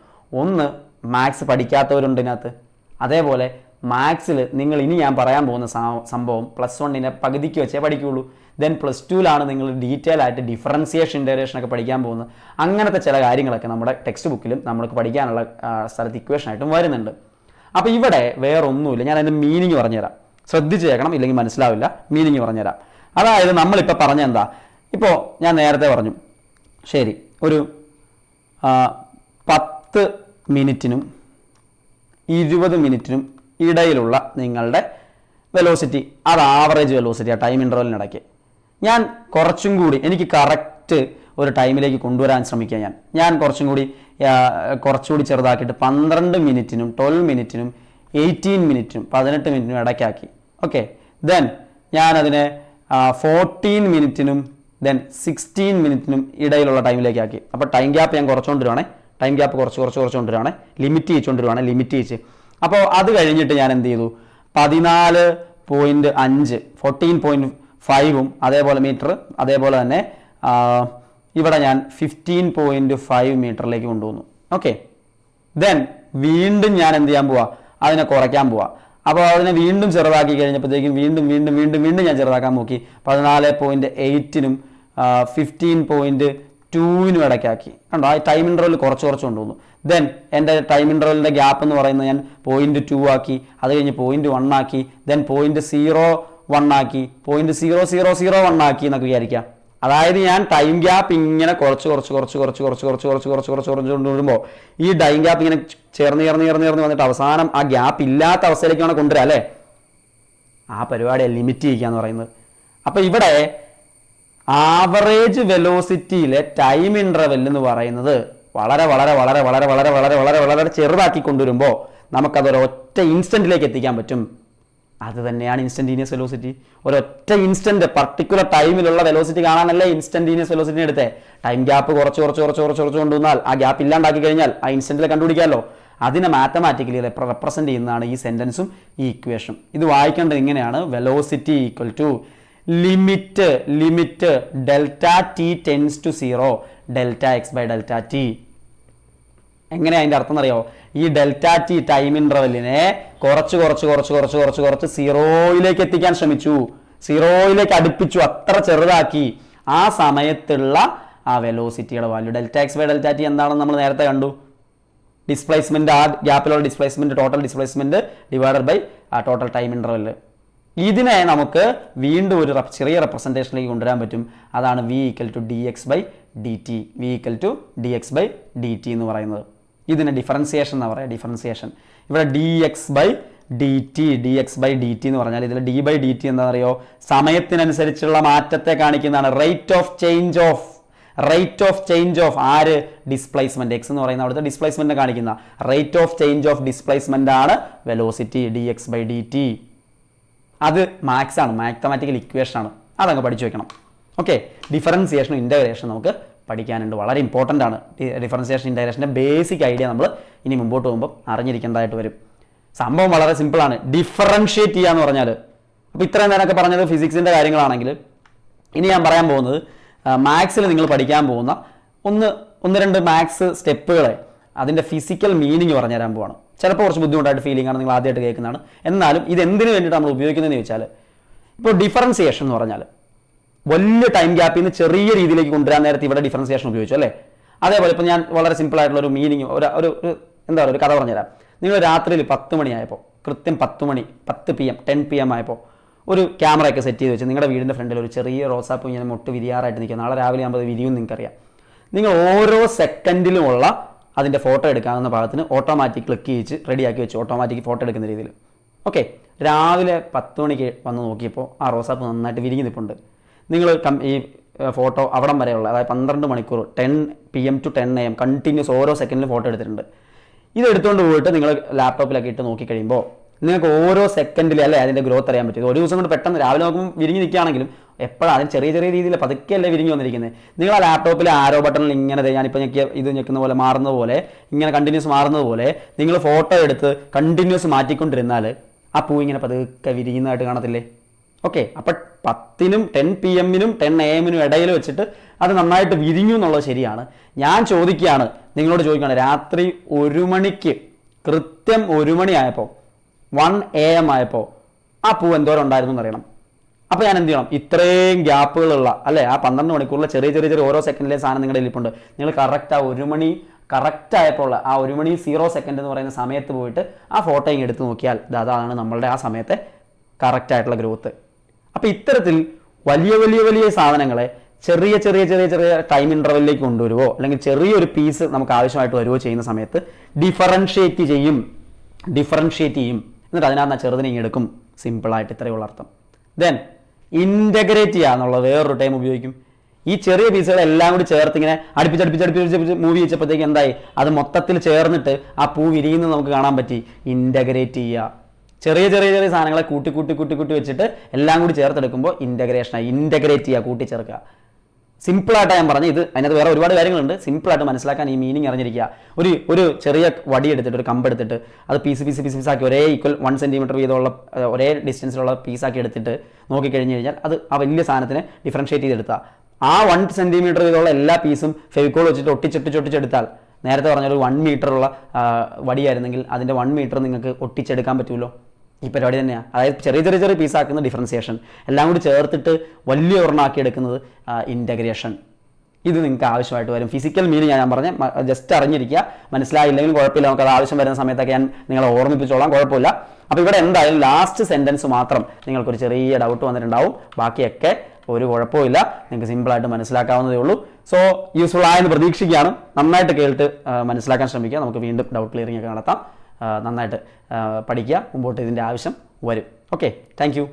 ഒന്ന്, മാത്സ് പഠിക്കാത്തവരുണ്ട് ഇതിനകത്ത്. അതേപോലെ മാത്സിൽ നിങ്ങൾ ഇനി ഞാൻ പറയാൻ പോകുന്ന സംഭവം +1 പകുതിക്ക് വെച്ചേ പഠിക്കുകയുള്ളൂ. ദെൻ +2 നിങ്ങൾ ഡീറ്റെയിൽ ആയിട്ട് ഡിഫറൻസിയേഷൻ, ഇൻ്റഗ്രേഷൻ ഒക്കെ പഠിക്കാൻ പോകുന്നത്. അങ്ങനത്തെ ചില കാര്യങ്ങളൊക്കെ നമ്മുടെ ടെക്സ്റ്റ് ബുക്കിലും നമ്മൾക്ക് പഠിക്കാനുള്ള സ്ഥലത്ത് ഇക്വേഷനായിട്ടും വരുന്നുണ്ട്. അപ്പോൾ ഇവിടെ വേറെ ഒന്നുമില്ല. ഞാൻ അതിൻ്റെ മീനിങ് പറഞ്ഞുതരാം, ശ്രദ്ധിച്ച് കേൾക്കണം, ഇല്ലെങ്കിൽ മനസ്സിലാവില്ല. മീനിങ് പറഞ്ഞുതരാം. അതായത് നമ്മളിപ്പോൾ പറഞ്ഞ എന്താ, ഇപ്പോൾ ഞാൻ നേരത്തെ പറഞ്ഞു, ശരി, ഒരു 10 മിനിറ്റിനും 20 മിനിറ്റിനും ഇടയിലുള്ള നിങ്ങളുടെ വെലോസിറ്റി, അത് ആവറേജ് വെലോസിറ്റി, ആ ടൈം ഇൻ്റർവെല്ലിനിടയ്ക്ക് ഞാൻ കുറച്ചും കൂടി എനിക്ക് കറക്റ്റ് ഒരു ടൈമിലേക്ക് കൊണ്ടുവരാൻ ശ്രമിക്കുക. ഞാൻ കുറച്ചുകൂടി ചെറുതാക്കിയിട്ട് 12 മിനിറ്റിനും 12 മിനിറ്റിനും 18 മിനിറ്റിനും 18 മിനിറ്റിനും ഇടയ്ക്കാക്കി. ഓക്കെ, ദെൻ ഞാനതിനെ 14 മിനിറ്റിനും ദെൻ 16 മിനിറ്റിനും ഇടയിലുള്ള ടൈമിലേക്ക് ആക്കി. അപ്പോൾ ടൈം ഗ്യാപ്പ് ഞാൻ കുറച്ചുകൊണ്ടിരുവാണേ, ടൈം ഗ്യാപ്പ് കുറച്ചുകൊണ്ടിരുവാണേ, ലിമിറ്റ് ചെയ്തുകൊണ്ടിരുവാണേ, ലിമിറ്റ് ചെയ്ത്. അപ്പോൾ അത് കഴിഞ്ഞിട്ട് ഞാൻ എന്ത് ചെയ്തു, 14.5 14.5ഉം അതേപോലെ മീറ്റർ, അതേപോലെ തന്നെ ഇവിടെ ഞാൻ 15.5 മീറ്ററിലേക്ക് കൊണ്ടുവന്നു. ഓക്കെ, ദെൻ വീണ്ടും ഞാൻ എന്ത് ചെയ്യാൻ പോവാ, അതിനെ കുറയ്ക്കാൻ പോവാ. അപ്പോൾ അതിനെ വീണ്ടും ചെറുതാക്കി കഴിഞ്ഞപ്പോഴത്തേക്കും വീണ്ടും ഞാൻ ചെറുതാക്കാൻ നോക്കി. 14.8നും 15.2നും ഇടയ്ക്കാക്കി. കണ്ടോ, ആ ടൈം ഇൻ്റർവെൽ കുറച്ച് കൊണ്ടുവന്നു. ദെൻ എൻ്റെ ടൈം ഇൻ്റർവെല്ലിൻ്റെ ഗ്യാപ്പ് എന്ന് പറയുന്നത് ഞാൻ 0.2 ആക്കി, അത് കഴിഞ്ഞ് 0.1 ആക്കി, ദെൻ 0.01 ആക്കി, 0.0001 ആക്കി എന്നൊക്കെ വിചാരിക്കാം. അതായത് ഞാൻ ടൈം ഗ്യാപ്പ് ഇങ്ങനെ കുറച്ച് കൊണ്ടുവരുമ്പോൾ ഈ ടൈം ഗ്യാപ്പ് ഇങ്ങനെ ചേർന്ന് വന്നിട്ട് അവസാനം ആ ഗ്യാപ്പ് ഇല്ലാത്ത അവസ്ഥയിലേക്കാണ് കൊണ്ടുവരിക അല്ലേ. ആ പരിപാടിയെ ലിമിറ്റ് ചെയ്യുക എന്ന് പറയുന്നത്. അപ്പം ഇവിടെ ആവറേജ് വെലോസിറ്റിയിലെ ടൈം ഇൻ്റർവെൽ എന്ന് പറയുന്നത് വളരെ ചെറുതാക്കി കൊണ്ടുവരുമ്പോൾ നമുക്കതൊരൊറ്റ ഇൻസ്റ്റന്റിലേക്ക് എത്തിക്കാൻ പറ്റും. അത് തന്നെയാണ് ഇൻസ്റ്റന്റീനിയസ് വെലോസിറ്റി. ഒരൊറ്റ ഇൻസ്റ്റന്റ് പർട്ടിക്കുലർ ടൈമിലുള്ള വെലോസിറ്റി കാണാനല്ലേ ഇൻസ്റ്റന്റീനിയസ് വെലോസിറ്റി എടുത്തേ. ടൈം ഗ്യാപ്പ് കുറച്ച് കൊണ്ടുവന്നാൽ ആ ഗ്യാപ്പ് ഇല്ലാണ്ടാക്കി കഴിഞ്ഞാൽ ആ ഇൻസ്റ്റന്റിൽ കണ്ടുപിടിക്കാമല്ലോ. അതിനെ മാത്തമാറ്റിക്കലി റെപ്രസെന്റ് ചെയ്യുന്നതാണ് ഈ സെന്റൻസും ഈ ഇക്വേഷനും. ഇത് വായിക്കേണ്ടത് ഇങ്ങനെയാണ്: velocity equal to limit delta T tends to 0 delta X by delta T. എങ്ങനെയാ അതിൻ്റെ അർത്ഥം അറിയോ? ഈ ഡെൽറ്റ ടി ടൈം ഇൻ്റർവെല്ലിനെ കുറച്ച് 0യിലേക്ക് എത്തിക്കാൻ ശ്രമിച്ചു, 0യിലേക്ക് അടുപ്പിച്ചു, അത്ര ചെറുതാക്കി. ആ സമയത്തുള്ള ആ വെലോസിറ്റിയുടെ value delta X by delta t എന്താണെന്ന് നമ്മൾ നേരത്തെ കണ്ടു. ഡിസ്പ്ലേസ്മെന്റ്, ആ ഗ്യാപ്പിലുള്ള displacement, total displacement divided by ആ ടോട്ടൽ ടൈം ഇൻ്റർവെൽ. ഇതിനെ നമുക്ക് വീണ്ടും ഒരു ചെറിയ റെപ്രസെൻറ്റേഷനിലേക്ക് കൊണ്ടുവരാൻ പറ്റും. അതാണ് v equal to D X by D T. V equal to D X by D T എന്ന് പറയുന്നത്. ഇതിന് ഡിഫറൻസിയേഷൻ എന്ന് പറയാം. ഡിഫറൻസിയേഷൻ ഇവിടെ D X by D T, D X by D T എന്ന് പറഞ്ഞാൽ ഇതിൽ ഡി ബൈ ഡി ടി എന്താ പറയുക, സമയത്തിനനുസരിച്ചുള്ള മാറ്റത്തെ കാണിക്കുന്നതാണ്. റേറ്റ് ഓഫ് ചേഞ്ച് ഓഫ് ആര്, ഡിസ്പ്ലേസ്മെന്റ്. എക്സ് എന്ന് പറയുന്ന അവിടുത്തെ ഡിസ്പ്ലേസ്മെന്റ് കാണിക്കുന്ന rate of change of displacement ആണ് velocity, d X by D t. അത് മാത്സ് ആണ്, മാത്തമാറ്റിക്കൽ ഇക്വേഷൻ ആണ്. അതങ്ങ് പഠിച്ചു വെക്കണം. ഓക്കെ, ഡിഫറൻസിയേഷനും ഇൻ്റഗ്രേഷനും നമുക്ക് പഠിക്കാനുണ്ട്. വളരെ ഇമ്പോർട്ടൻ്റ് ആണ്. ഡിഫറൻസിയേഷൻ ഇൻ്റഗ്രേഷൻ്റെ ബേസിക് ഐഡിയ നമ്മൾ ഇനി മുമ്പോട്ട് പോകുമ്പോൾ അറിഞ്ഞിരിക്കേണ്ടതായിട്ട് വരും. സംഭവം വളരെ സിമ്പിളാണ്. ഡിഫറൻഷിയേറ്റ് ചെയ്യുക എന്ന് പറഞ്ഞാൽ, അപ്പോൾ ഇത്രയും നേരമൊക്കെ പറഞ്ഞത് ഫിസിക്സിൻ്റെ കാര്യങ്ങളാണെങ്കിൽ, ഇനി ഞാൻ പറയാൻ പോകുന്നത് മാത്സിൽ നിങ്ങൾ പഠിക്കാൻ പോകുന്ന ഒന്ന് രണ്ട് മാത്സ് സ്റ്റെപ്പുകളെ അതിൻ്റെ ഫിസിക്കൽ മീനിങ് പറഞ്ഞു തരാൻ പോവാണ്. ചിലപ്പോൾ കുറച്ച് ബുദ്ധിമുട്ടായിട്ട് ഫീലിംഗ് ആണ്, നിങ്ങൾ ആദ്യമായിട്ട് കേൾക്കുന്നതാണ്. എന്നാലും ഇത് എന്തിനു വേണ്ടിയിട്ട് നമ്മൾ ഉപയോഗിക്കുന്നതെന്ന് ചോദിച്ചാൽ, ഇപ്പോൾ ഡിഫറൻസിയേഷൻ എന്ന് പറഞ്ഞാൽ വലിയ ടൈം ഗ്യാപ്പിൽ നിന്ന് ചെറിയ രീതിയിലേക്ക് കൊണ്ടുവരാൻ നേരത്തെ ഇവിടെ ഡിഫറൻസിയേഷൻ ഉപയോഗിച്ചു അല്ലേ. അതേപോലെ ഇപ്പോൾ ഞാൻ വളരെ സിമ്പിൾ ആയിട്ടുള്ള ഒരു മീനിങ് എന്താ പറയുക, ഒരു കഥ പറഞ്ഞുതരാം. നിങ്ങൾ രാത്രിയിൽ 10 മണിയായപ്പോൾ, കൃത്യം 10 മണി 10 PM 10 PM ആയപ്പോൾ ഒരു ക്യാമറയൊക്കെ സെറ്റ് ചെയ്ത് വെച്ച് നിങ്ങളുടെ വീടിൻ്റെ ഫ്രണ്ടിൽ ഒരു ചെറിയ റോസാപ്പൂ ഇങ്ങനെ മൊട്ട് വിരിയാറായിട്ട് നിൽക്കുക. നാളെ രാവിലെ ആകുമ്പോൾ അത് വിരിയും നിങ്ങൾക്കറിയാം. നിങ്ങൾ ഓരോ സെക്കൻഡിലുമുള്ള അതിൻ്റെ ഫോട്ടോ എടുക്കാവുന്ന ഭാഗത്തിന് ഓട്ടോമാറ്റിക് ക്ലിക്ക് ചെയ്യിച്ച് റെഡിയാക്കി വെച്ചു, ഓട്ടോമാറ്റിക് ഫോട്ടോ എടുക്കുന്ന രീതിയിൽ. ഓക്കെ, രാവിലെ 10 മണിക്ക് വന്ന് നോക്കിയപ്പോൾ ആ റോസാപ്പൂ നന്നായിട്ട് വിരിഞ്ഞ് നിൽപ്പുണ്ട്. നിങ്ങൾ ഈ ഫോട്ടോ അവിടം വരെയുള്ള, അതായത് 12 മണിക്കൂർ 10 PM to 10 AM കണ്ടിന്യൂസ് ഓരോ സെക്കൻഡിലും ഫോട്ടോ എടുത്തിട്ടുണ്ട്. ഇത് എടുത്തുകൊണ്ട് പോയിട്ട് നിങ്ങൾ ലാപ്ടോപ്പിലൊക്കെ ഇട്ട് നോക്കിക്കഴിയുമ്പോൾ നിങ്ങൾക്ക് ഓരോ സെക്കൻഡിൽ അല്ലേ അതിൻ്റെ ഗ്രോത്ത് അറിയാൻ പറ്റും. ഒരു ദിവസം കൊണ്ട് പെട്ടെന്ന് രാവിലെ നോക്കുമ്പോൾ വിരിഞ്ഞ് നിൽക്കുകയാണെങ്കിലും എപ്പോഴാണ് അതിന് ചെറിയ ചെറിയ രീതിയിൽ പതുക്കെയല്ലേ വിരിഞ്ഞ് വന്നിരിക്കുന്നത്. നിങ്ങൾ ആ ലാപ്ടോപ്പിലെ ആരോ ബട്ടണിൽ ഇങ്ങനെ ഞാനിപ്പോൾ ഞെക്കുന്ന പോലെ മാറുന്നത് പോലെ, ഇങ്ങനെ കണ്ടിന്യൂസ് മാറുന്നത് പോലെ നിങ്ങൾ ഫോട്ടോ എടുത്ത് കണ്ടിന്യൂസ് മാറ്റിക്കൊണ്ടിരുന്നാൽ ആ പൂ ഇങ്ങനെ പതുക്കെ വിരിയുന്നതായിട്ട് കാണത്തില്ലേ. ഓക്കെ, അപ്പം 10 10 PM 10 AM ഇടയിൽ വെച്ചിട്ട് അത് നന്നായിട്ട് വിരിഞ്ഞു എന്നുള്ളത് ശരിയാണ്. ഞാൻ ചോദിക്കുകയാണ്, നിങ്ങളോട് ചോദിക്കുകയാണ്, രാത്രി 1 മണിക്ക് കൃത്യം 1 മണിയായപ്പോൾ 1 AM ആയപ്പോൾ ആ പൂ എന്തോരം ഉണ്ടായിരുന്നു എന്നറിയണം. അപ്പോൾ ഞാൻ എന്ത് ചെയ്യണം, ഇത്രയും ഗ്യാപ്പുകളുള്ള അല്ലേ ആ 12 മണിക്കൂറിലെ ചെറിയ ചെറിയ ചെറിയ ഓരോ സെക്കൻഡിലെ സാധനം നിങ്ങളുടെ ഇരിപ്പുണ്ട്. നിങ്ങൾ കറക്റ്റ് ആ 1 മണി കറക്റ്റ് ആയപ്പോൾ ആ 1 മണി 0 സെക്കൻഡ് എന്ന് പറയുന്ന സമയത്ത് പോയിട്ട് ആ ഫോട്ടോയും എടുത്ത് നോക്കിയാൽ അതാണ് നമ്മളുടെ ആ സമയത്തെ കറക്റ്റായിട്ടുള്ള ഗ്രോത്ത്. അപ്പോൾ ഇത്തരത്തിൽ വലിയ വലിയ വലിയ സാധനങ്ങളെ ചെറിയ ചെറിയ ചെറിയ ചെറിയ ടൈം ഇൻ്റർവെല്ലിലേക്ക് കൊണ്ടുവരുവോ അല്ലെങ്കിൽ ചെറിയൊരു പീസ് നമുക്ക് ആവശ്യമായിട്ട് വരുവോ ചെയ്യുന്ന സമയത്ത് ഡിഫറൻഷിയേറ്റ് ചെയ്യും. എന്നിട്ട് അതിനകത്ത് ചെറുതിനെ എടുക്കും. സിമ്പിളായിട്ട് ഇത്രയുള്ള അർത്ഥം. ദെൻ ഇൻ്റഗ്രേറ്റ് ചെയ്യുക എന്നുള്ള വേറൊരു ടൈം ഉപയോഗിക്കും. ഈ ചെറിയ പീസുകളെല്ലാം കൂടി ചേർത്ത് ഇങ്ങനെ അടുപ്പിച്ചടുപ്പിച്ച് മൂവി വെച്ചപ്പോഴത്തേക്ക് എന്തായി, അത് മൊത്തത്തിൽ ചേർന്നിട്ട് ആ പൂ വിരിയുന്നത് നമുക്ക് കാണാൻ പറ്റി. ഇൻ്റഗ്രേറ്റ് ചെയ്യുക. ചെറിയ ചെറിയ ചെറിയ സാധനങ്ങളെ കൂട്ടി വെച്ചിട്ട് എല്ലാം കൂടി ചേർത്തെടുക്കുമ്പോൾ ഇൻ്റഗ്രേഷനായി. ഇൻ്റഗ്രേറ്റ് ചെയ്യുക, കൂട്ടിച്ചേർക്കുക. സിമ്പിളായിട്ട് ഞാൻ പറഞ്ഞു. ഇത് അതിനകത്ത് വേറെ ഒരുപാട് കാര്യങ്ങളുണ്ട്. സിമ്പിളായിട്ട് മനസ്സിലാക്കാൻ ഈ മീനിങ് അറിഞ്ഞിരിക്കുക. ഒരു ചെറിയ വടി എടുത്തിട്ട്, ഒരു കമ്പെടുത്തിട്ട് അത് പീസാക്കി ഒരേ ഈക്വൽ 1 സെൻറ്റിമീറ്റർ വീതമുള്ള ഒരേ ഡിസ്റ്റൻസിലുള്ള പീസാക്കി എടുത്തിട്ട് നോക്കിക്കഴിഞ്ഞ് കഴിഞ്ഞാൽ അത് ആ വലിയ സാധനത്തിനെ ഡിഫറൻഷിയേറ്റ് ചെയ്തെടുത്താൽ ആ 1 സെൻറ്റിമീറ്റർ വീതമുള്ള എല്ലാ പീസും ഫെവിക്കോൾ വെച്ചിട്ട് ഒട്ടിച്ചെടുത്താൽ നേരത്തെ പറഞ്ഞൊരു 1 മീറ്ററുള്ള വടിയായിരുന്നെങ്കിൽ അതിൻ്റെ 1 മീറ്റർ നിങ്ങൾക്ക് ഒട്ടിച്ചെടുക്കാൻ പറ്റുമല്ലോ. ഈ പരിപാടി തന്നെയാണ്. അതായത് ചെറിയ ചെറിയ ചെറിയ പീസാക്കുന്ന ഡിഫറൻസിയേഷൻ, എല്ലാം കൂടി ചേർത്തിട്ട് വലിയ ഒരെണ്ണമാക്കി എടുക്കുന്നത് ഇൻ്റഗ്രേഷൻ. ഇത് നിങ്ങൾക്ക് ആവശ്യമായിട്ട് വരും. ഫിസിക്കൽ മീനിങ് ഞാൻ പറഞ്ഞ ജസ്റ്റ് അറിഞ്ഞിരിക്കുക. മനസ്സിലായില്ലെങ്കിലും കുഴപ്പമില്ല, നമുക്കത് ആവശ്യം വരുന്ന സമയത്തൊക്കെ ഞാൻ നിങ്ങളെ ഓർമ്മിപ്പിച്ചോളാം, കുഴപ്പമില്ല. അപ്പോൾ ഇവിടെ എന്തായാലും ലാസ്റ്റ് സെൻറ്റൻസ് മാത്രം നിങ്ങൾക്കൊരു ചെറിയ ഡൗട്ട് വന്നിട്ടുണ്ടാവും. ബാക്കിയൊക്കെ ഒരു കുഴപ്പമില്ല, നിങ്ങൾക്ക് സിമ്പിളായിട്ട് മനസ്സിലാക്കാവുന്നതേ ഉള്ളൂ. സോ യൂസ്ഫുൾ ആയെന്ന് പ്രതീക്ഷിക്കുകയാണ്. നന്നായിട്ട് കേട്ട് മനസ്സിലാക്കാൻ ശ്രമിക്കുക. നമുക്ക് വീണ്ടും ഡൗട്ട് ക്ലിയറിംഗ് ഒക്കെ നടത്താം. നന്നായിട്ട് പഠിക്കുക. മുമ്പോട്ട് ഇതിൻ്റെ ആവശ്യം വരും. Okay, thank you.